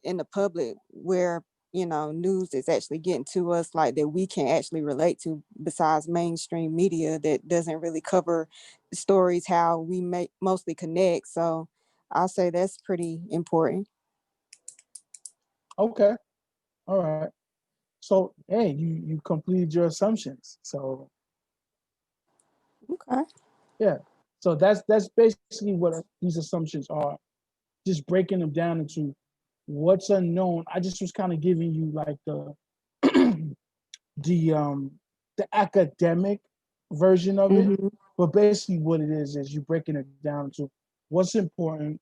in the public where, you know, news is actually getting to us like that we can actually relate to, besides mainstream media that doesn't really cover stories how we mostly connect. So I'll say that's pretty important. Okay. All right. So hey, you completed your assumptions. So Okay. yeah. So that's basically what these assumptions are. Just breaking them down into what's unknown. I just was kind of giving you like the academic version of it. Mm-hmm. But basically what it is you're breaking it down to what's important,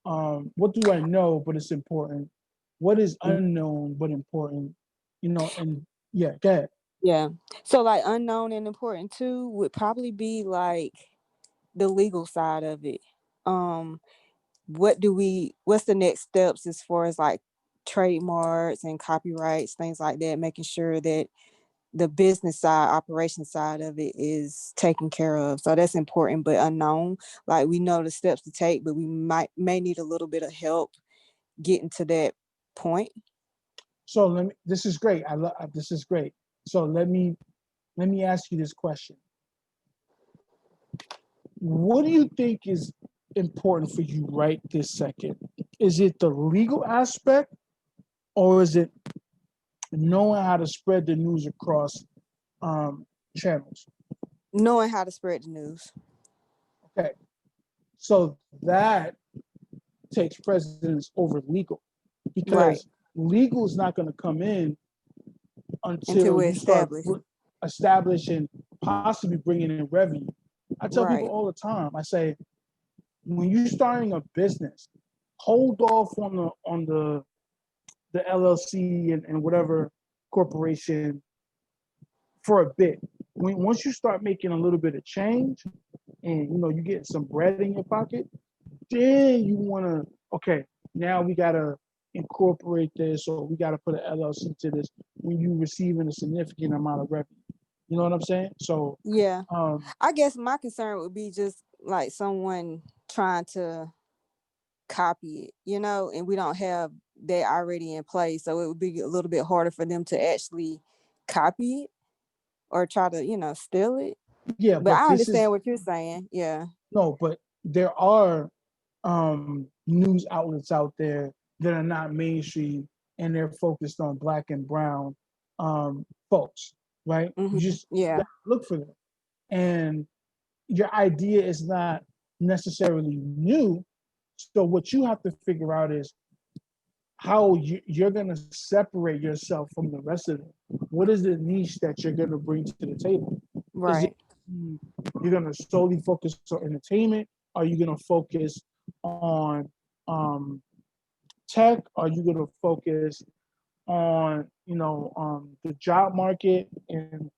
what do I know but it's important, what is unknown but important, you know, and yeah, go ahead. Yeah. So like unknown and important too would probably be like the legal side of it. What's the next steps as far as like trademarks and copyrights, things like that, making sure that the business side, operation side of it is taken care of. So that's important, but unknown. Like we know the steps to take, but we may need a little bit of help getting to that point. So this is great. This is great. So let me ask you this question. What do you think is important for you right this second? Is it the legal aspect or is it knowing how to spread the news across channels? Knowing how to spread the news. Okay. So that takes precedence over legal because Right. legal is not going to come in Until until we're you start established. establishing, possibly bringing in revenue. I tell people Right. all the time, I say, when you're starting a business, hold off on the LLC and whatever corporation for a bit. Once you start making a little bit of change and you know you get some bread in your pocket, then you want to, okay, now we got to incorporate this or we got to put an LLC to this when you receiving a significant amount of revenue. You know what I'm saying? So Yeah. I guess my concern would be just like someone trying to copy it, you know, and we don't have that already in place. So it would be a little bit harder for them to actually copy it or try to, steal it. Yeah, But but I this is understand what you're saying. Yeah. no, but there are news outlets out there that are not mainstream and they're focused on black and brown folks, right? You just Yeah. gotta look for them. And your idea is not necessarily new. So what you have to figure out is how you're going to separate yourself from the rest of them. What is the niche that you're going to bring to the table? Is it Right. you're going to solely focus on entertainment? Are you going to focus on tech? Are you going to focus on the job market and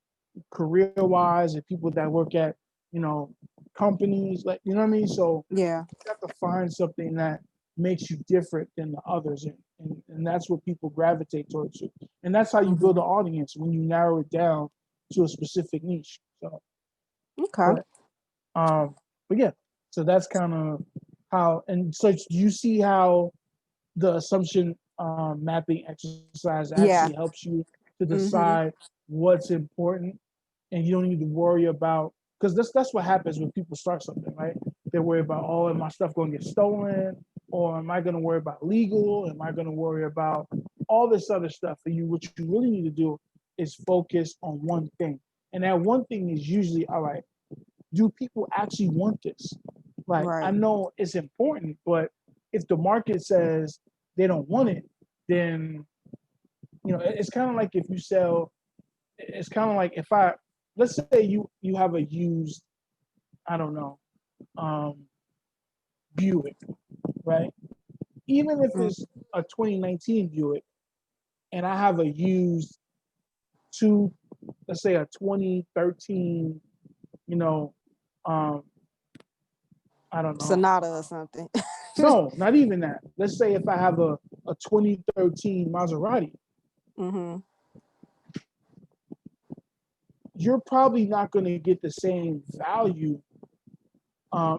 career wise and people that work at companies, like, you know what I mean? So Yeah. you have to find something that makes you different than the others, and that's what people gravitate towards you, and that's how you build an audience when you narrow it down to a specific niche. So Okay. but yeah, so that's kind of how. And so you see how the assumption mapping exercise Yeah. actually helps you to decide what's important, and you don't need to worry about, because that's what happens when people start something, right? They worry about, oh, am my stuff going to get stolen, or am I going to worry about legal? Am I going to worry about all this other stuff? For you, what you really need to do is focus on one thing, and that one thing is usually, all right, do people actually want this? Like, I Right. know it's important, but if the market says they don't want it, then it's kind of like if you sell. It's kind of like if let's say you have a used, I don't know, Buick, right? Even if it's a 2019 Buick, and I have a used let's say a 2013, um, I don't know. Sonata or something. No, not even that. Let's say if I have a 2013 Maserati, you're probably not going to get the same value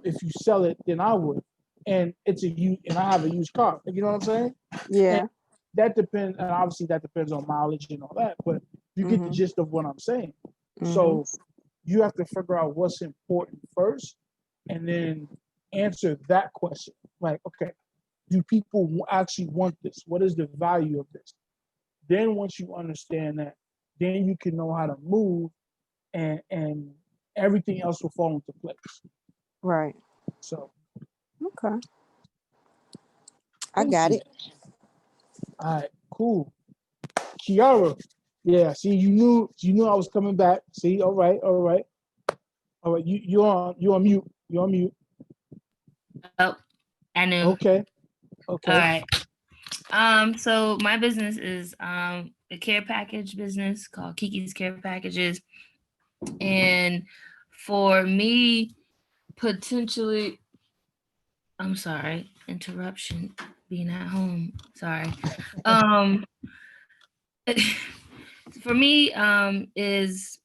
if you sell it than I would. And and I have a used car. You know what I'm saying? Yeah. And that depends, and obviously that depends on mileage and all that, but you get the gist of what I'm saying. So you have to figure out what's important first and then answer that question. Like, okay, do people actually want this? What is the value of this? Then once you understand that, then you can know how to move, and everything else will fall into place. Right. So Okay. I got it. all right, cool. Kiara, yeah, see, you knew I was coming back. See, all right. You're on mute. You're on mute. Oh, I knew. Okay. All right. So my business is a care package business called Kiki's Care Packages. And for me, potentially, I'm sorry, interruption, being at home. Sorry. For me, is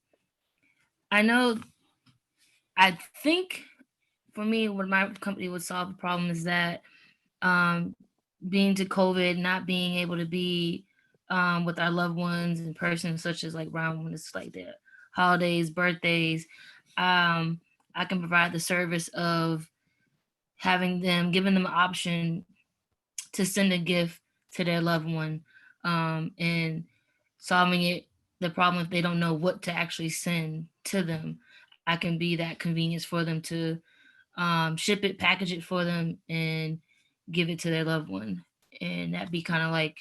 I think for me, what my company would solve the problem is that being to COVID, not being able to be with our loved ones in person, such as like around when it's like the holidays, birthdays, I can provide the service of giving them an option to send a gift to their loved one, and solving the problem if they don't know what to actually send to them. I can be that convenience for them to ship it, package it for them, and give it to their loved one. And that be kind of like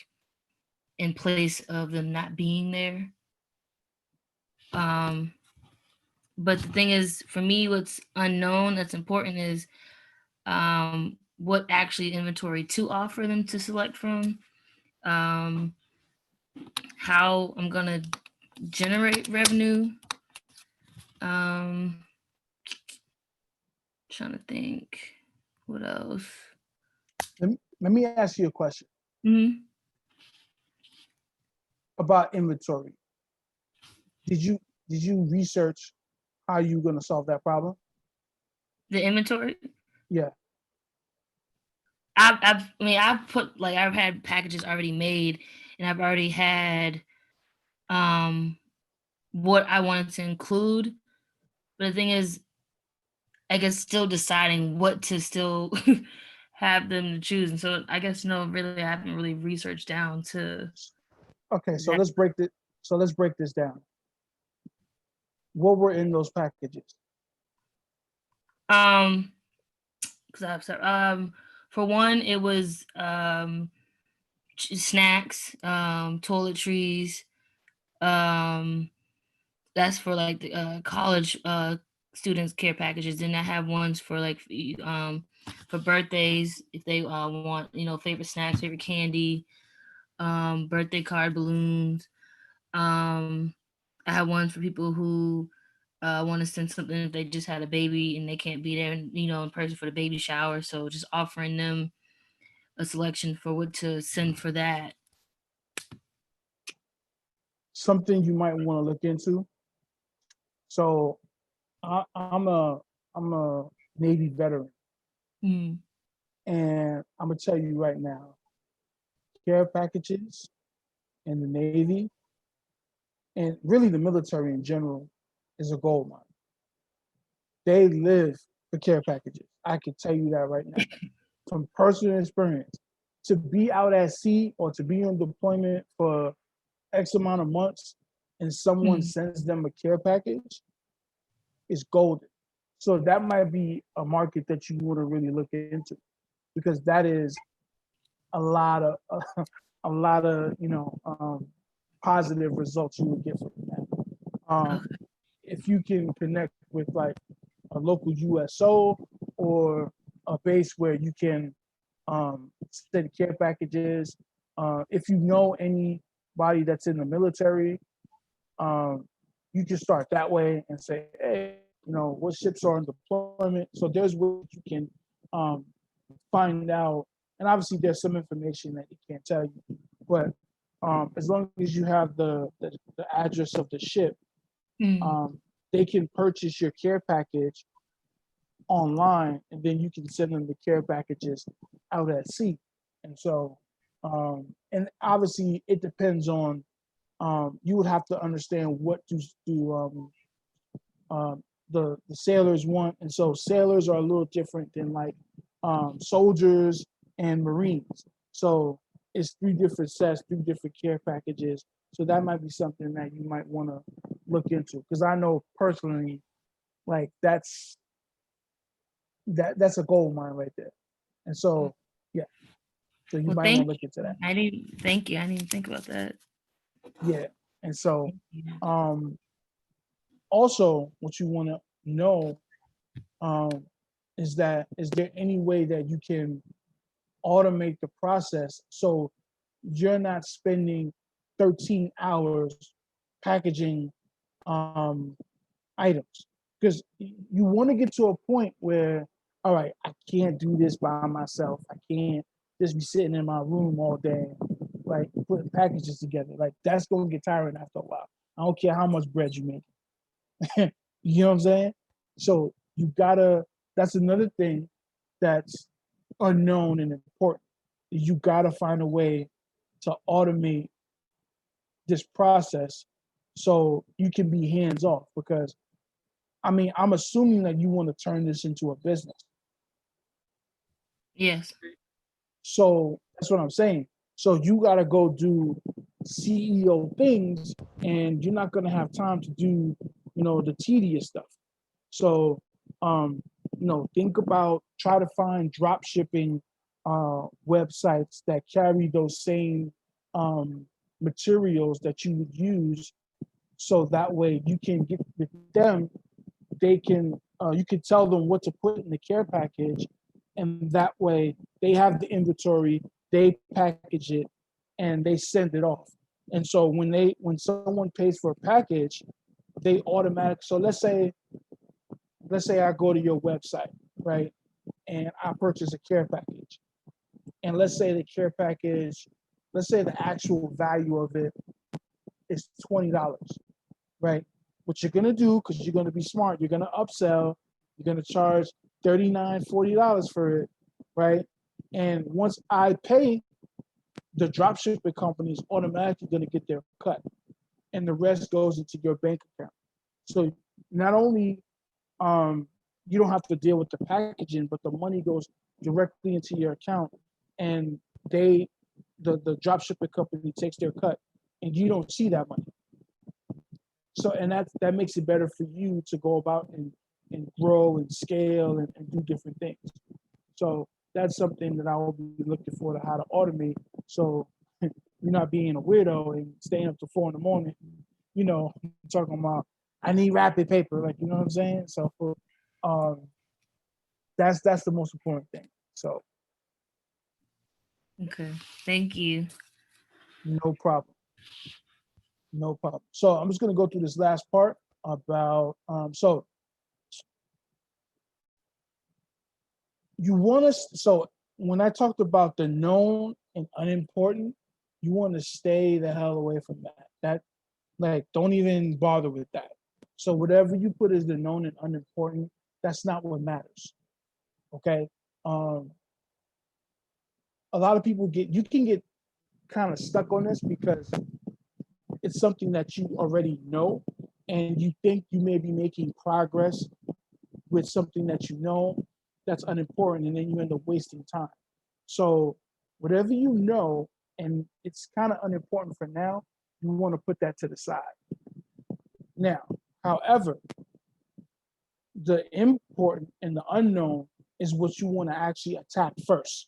in place of them not being there. But the thing is, for me, what's unknown that's important is what actually inventory to offer them to select from, how I'm gonna generate revenue. Trying to think, what else? Let me ask you a question about inventory. Did you research how you're going to solve that problem? The inventory? Yeah. I've put like I've had packages already made, and I've already had what I wanted to include. But the thing is, I guess still deciding what to still have them to choose. And so I guess no, really, I haven't really researched down to Okay, so that. let's break this. So let's break this down. What were in those packages? For one, it was snacks, toiletries. That's for like the college students care packages. Then I have ones for like for birthdays if they want, you know, favorite snacks, favorite candy, birthday card, balloons. I have ones for people who want to send something if they just had a baby and they can't be there, you know, in person for the baby shower. So just offering them a selection for what to send for that. Something you might want to look into. So I'm a Navy veteran, Mm. and I'm gonna tell you right now, care packages in the Navy and really the military in general is a gold mine. They live for care packages. I can tell you that right now from personal experience. To be out at sea or to be on deployment for X amount of months and someone sends them a care package is golden. So that might be a market that you want to really look into because that is a lot of a lot of positive results you would get from that. If you can connect with like a local USO or a base where you can send care packages, if you know anybody that's in the military, you can start that way and say, hey, you know, what ships are on deployment. So there's ways you can find out. And obviously there's some information that he can't tell you, but as long as you have the address of the ship, they can purchase your care package online, and then you can send them the care packages out at sea. And so, and obviously it depends on, you would have to understand what the sailors want. And so sailors are a little different than like soldiers and Marines. So it's three different sets, three different care packages. So that might be something that you might want to look into. Because I know personally, like that's a gold mine right there. And so, yeah. So you Well, might want thank to look into that. I didn't thank you. I didn't even think about that. Yeah. And so, Thank you. also what you want to know is there any way that you can automate the process so you're not spending 13 hours packaging items? Because you want to get to a point where, all right, I can't do this by myself. I can't just be sitting in my room all day, like putting packages together. Like that's going to get tiring after a while. I don't care how much bread you make. You know what I'm saying? So you gotta, that's another thing that's unknown and important. You gotta find a way to automate this process so you can be hands off. Because I mean, I'm assuming that you want to turn this into a business. Yes. So that's what I'm saying. So you gotta go do CEO things, and you're not gonna have time to do, the tedious stuff. So, think about, try to find drop shipping websites that carry those same materials that you would use. So that way you can get with them, you can tell them what to put in the care package. And that way they have the inventory, they package it, and they send it off. And so when someone pays for a package, they so let's say I go to your website, right? And I purchase a care package. And let's say the actual value of it is $20, right? What you're gonna do, because you're gonna be smart, you're gonna upsell, you're gonna charge $39, $40 for it, right? And once I pay, the dropshipping company is automatically going to get their cut, and the rest goes into your bank account. So not only you don't have to deal with the packaging, but the money goes directly into your account, and the dropshipping company takes their cut, and you don't see that money. So, and that makes it better for you to go about and grow and scale and do different things. So that's something that I will be looking for, to how to automate. So you're not being a weirdo and staying up to 4 a.m, talking about, I need rapid paper, like, you know what I'm saying? So that's the most important thing. So Okay, thank you. no problem. No problem. So I'm just gonna go through this last part about so you want to, so when I talked about the known and unimportant, you want to stay the hell away from that. That, like, don't even bother with that. So whatever you put as the known and unimportant, that's not what matters. Okay. A lot of people you can get kind of stuck on this because it's something that you already know, and you think you may be making progress with something that you know that's unimportant, and then you end up wasting time. So whatever you know and it's kind of unimportant for now, you want to put that to the side. Now, however, the important and the unknown is what you want to actually attack first.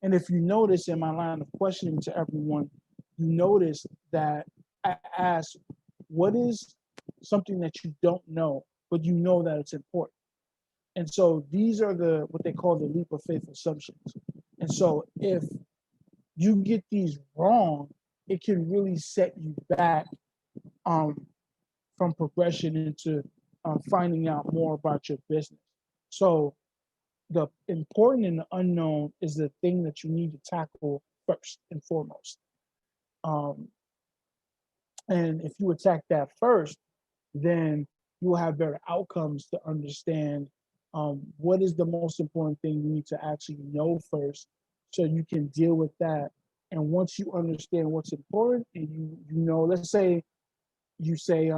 And if you notice in my line of questioning to everyone, you notice that I ask, what is something that you don't know, but you know that it's important? And so these are what they call the leap of faith assumptions. And so if you get these wrong, it can really set you back from progression into finding out more about your business. So the important and the unknown is the thing that you need to tackle first and foremost. And if you attack that first, then you will have better outcomes to understand what is the most important thing you need to actually know first, so you can deal with that. And once you understand what's important, and you know, let's say you say,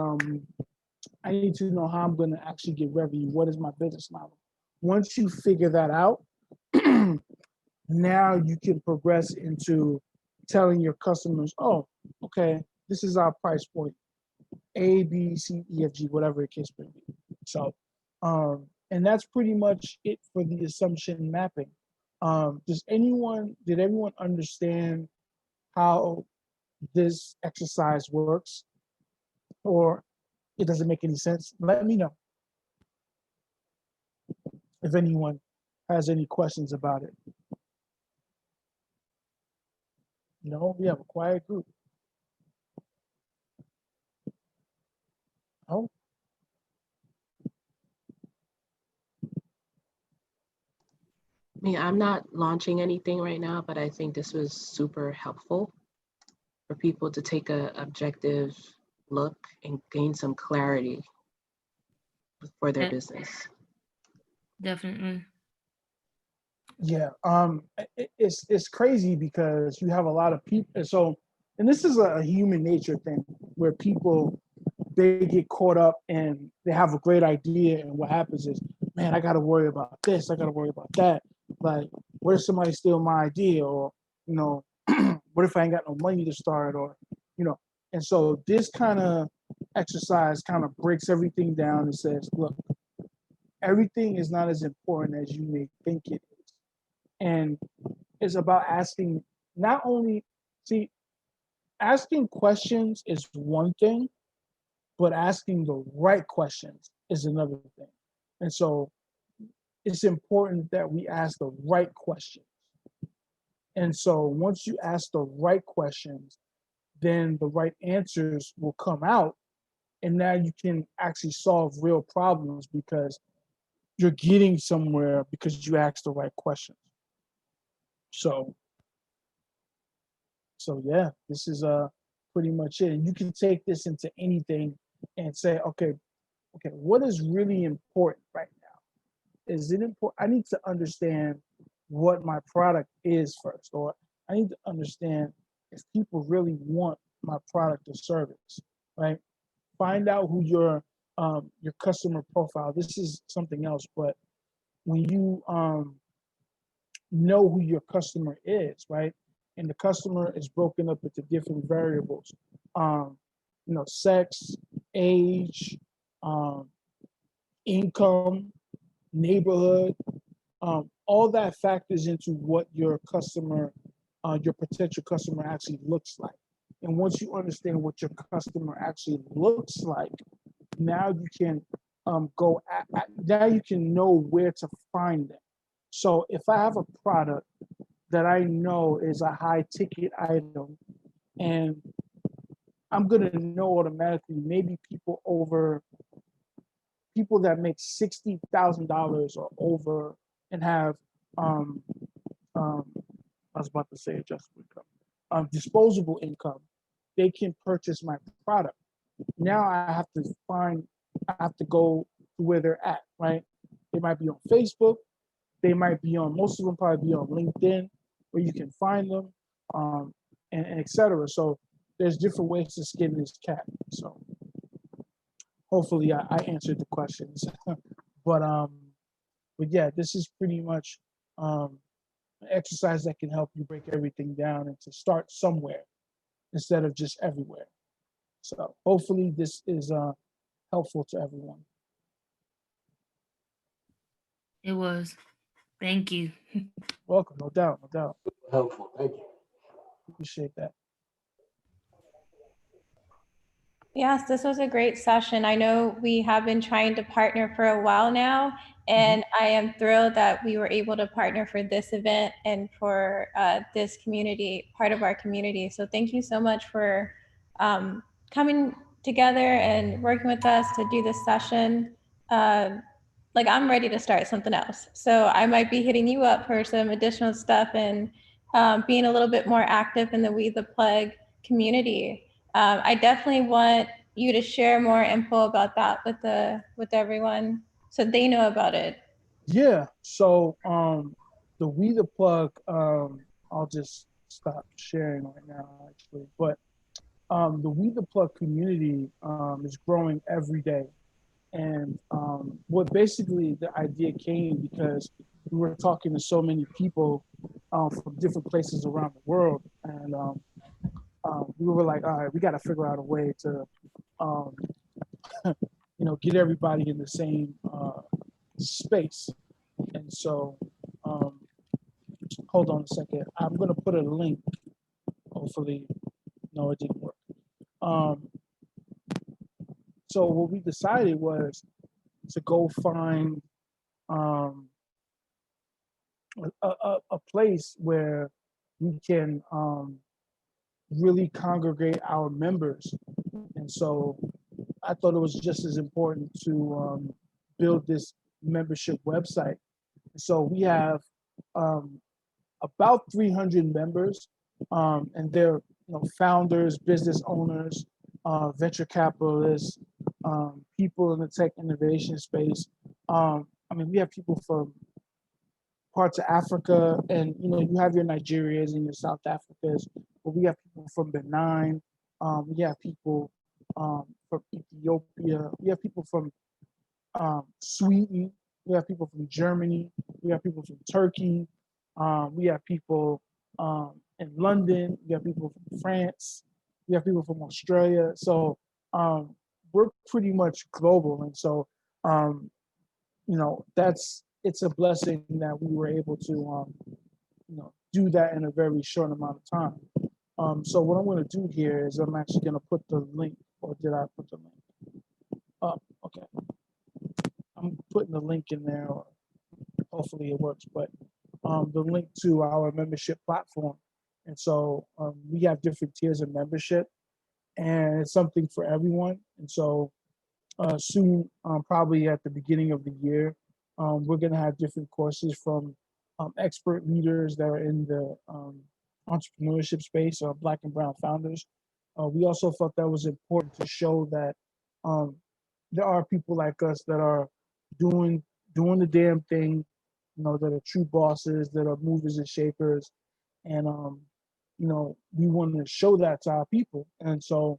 I need to know how I'm going to actually get revenue. What is my business model? Once you figure that out, now you can progress into telling your customers, oh, okay, this is our price point, A, B, C, E, F, G, whatever the case may be. So, and that's pretty much it for the assumption mapping. Did everyone understand how this exercise works? Or it doesn't make any sense? Let me know if anyone has any questions about it. No, we have a quiet group. Oh, I mean, I'm not launching anything right now, but I think this was super helpful for people to take an objective look and gain some clarity for their business. Definitely. yeah. It's crazy because you have a lot of people. So, and this is a human nature thing where people, they get caught up and they have a great idea, and what happens is, man, I got to worry about this, I got to worry about that. Like, what if somebody steal my idea? Or, what if I ain't got no money to start? Or, and so this kind of exercise kind of breaks everything down and says, look, everything is not as important as you may think it is. And it's about asking, not only, asking questions is one thing, but asking the right questions is another thing. And so it's important that we ask the right questions. And so once you ask the right questions, then the right answers will come out. And now you can actually solve real problems because you're getting somewhere because you asked the right questions. So yeah, this is pretty much it. And you can take this into anything and say, okay, what is really important right now? Is it important? I need to understand what my product is first, or I need to understand if people really want my product or service, right? Find out who your customer profile. This is something else, but when you know who your customer is, right? And the customer is broken up into different variables, sex, age, income, neighborhood, all that factors into what your potential customer actually looks like. And once you understand what your customer actually looks like, now you can now you can know where to find them. So if I have a product that I know is a high ticket item, and I'm gonna know automatically maybe people that make $60,000 or over and have I was about to say adjustable income, disposable income, they can purchase my product. Now I have to go to where they're at, right? They might be on Facebook, they might be on, most of them probably be on LinkedIn, where you can find them, and et cetera. So there's different ways to skin this cat. So hopefully I answered the questions. but yeah, this is pretty much an exercise that can help you break everything down and to start somewhere instead of just everywhere. So hopefully this is helpful to everyone. It was. Thank you. Welcome, no doubt, no doubt. Helpful. Thank you. Appreciate that. Yes, this was a great session. I know we have been trying to partner for a while now, and I am thrilled that we were able to partner for this event and for this community, part of our community. So thank you so much for coming together and working with us to do this session. Like, I'm ready to start something else. So I might be hitting you up for some additional stuff and being a little bit more active in the We the Plug community. I definitely want you to share more info about that with everyone so they know about it. Yeah. So the We the Plug, I'll just stop sharing right now actually. But the We the Plug community is growing every day. And what basically the idea came because we were talking to so many people from different places around the world, and we were like, all right, we got to figure out a way to, get everybody in the same space. And so, hold on a second. I'm gonna put a link. Hopefully, no, it didn't work. So what we decided was to go find a place where we can really congregate our members. And so I thought it was just as important to build this membership website. So we have about 300 members, and they're founders, business owners, venture capitalists, people in the tech innovation space. We have people from parts of Africa, and you have your Nigerians and your South Africas, but we have people from Benin, we have people from Ethiopia, we have people from Sweden, we have people from Germany, we have people from Turkey, we have people in London, we have people from France, we have people from Australia. So we're pretty much global, and so it's a blessing that we were able to do that in a very short amount of time. So what I'm going to do here is I'm actually going to put the link, or did I put the link? Oh, okay. I'm putting the link in there, or hopefully it works, but the link to our membership platform. And so we have different tiers of membership, and it's something for everyone. And so soon, probably at the beginning of the year, we're going to have different courses from expert leaders that are in the entrepreneurship space, Black and Brown founders. We also felt that was important to show that there are people like us that are doing the damn thing, that are true bosses, that are movers and shakers. And, we want to show that to our people. And so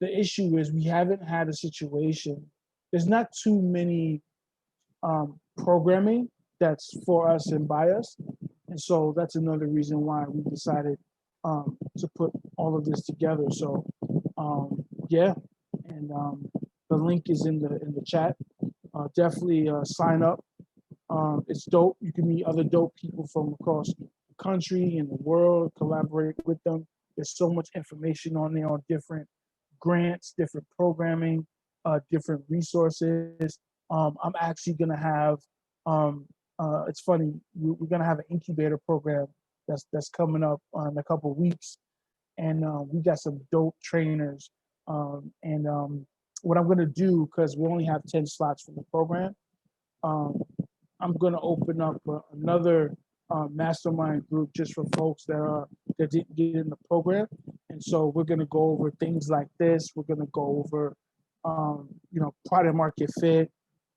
the issue is we haven't had a situation, there's not too many programming that's for us and by us. And so that's another reason why we decided to put all of this together. So yeah, and the link is in the chat. Definitely sign up. It's dope. You can meet other dope people from across the country and the world, collaborate with them. There's so much information on there on different grants, different programming, different resources. I'm actually gonna have, it's funny, we're gonna have an incubator program that's coming up in a couple of weeks, and we got some dope trainers. And what I'm gonna do, because we only have 10 slots for the program, I'm gonna open up another mastermind group just for folks that didn't get in the program. And so we're gonna go over things like this. We're gonna go over, product market fit.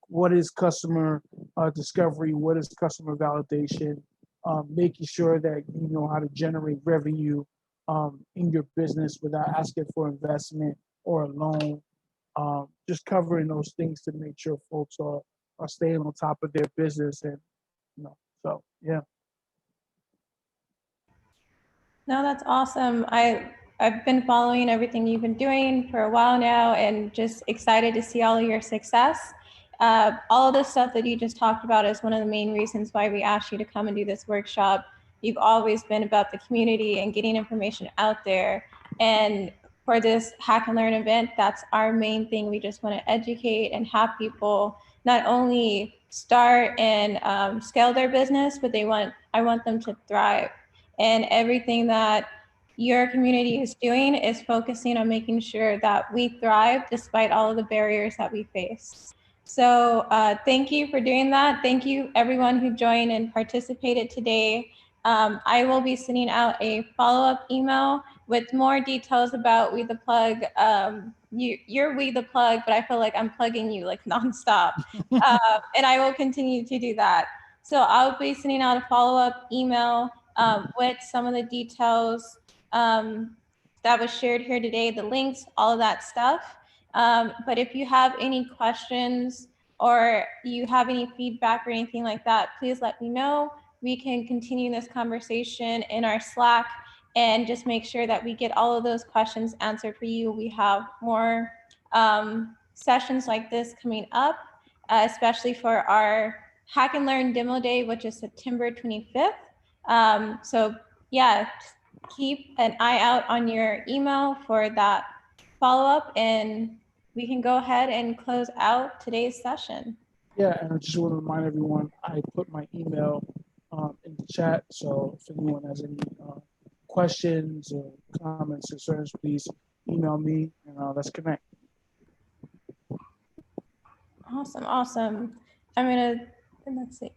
What is customer discovery? What is customer validation? Making sure that you know how to generate revenue in your business without asking for investment or a loan. Just covering those things to make sure folks are staying on top of their business. And so yeah. No, that's awesome. I've been following everything you've been doing for a while now, and just excited to see all of your success. All of the stuff that you just talked about is one of the main reasons why we asked you to come and do this workshop. You've always been about the community and getting information out there. And for this Hack and Learn event, that's our main thing. We just want to educate and have people not only start and scale their business, but I want them to thrive. And everything that your community is doing is focusing on making sure that we thrive despite all of the barriers that we face. So thank you for doing that. Thank you everyone who joined and participated today. I will be sending out a follow-up email with more details about We the Plug. You're We the Plug, but I feel like I'm plugging you like nonstop. And I will continue to do that. So I'll be sending out a follow-up email with some of the details that was shared here today, the links, all of that stuff. But if you have any questions or you have any feedback or anything like that, please let me know. We can continue this conversation in our Slack and just make sure that we get all of those questions answered for you. We have more sessions like this coming up, especially for our Hack and Learn Demo Day, which is September 25th. So yeah, keep an eye out on your email for that follow-up, and we can go ahead and close out today's session. Yeah, and I just want to remind everyone, I put my email in the chat. So if anyone has any questions or comments, concerns, please email me and let's connect. Awesome. Let's see.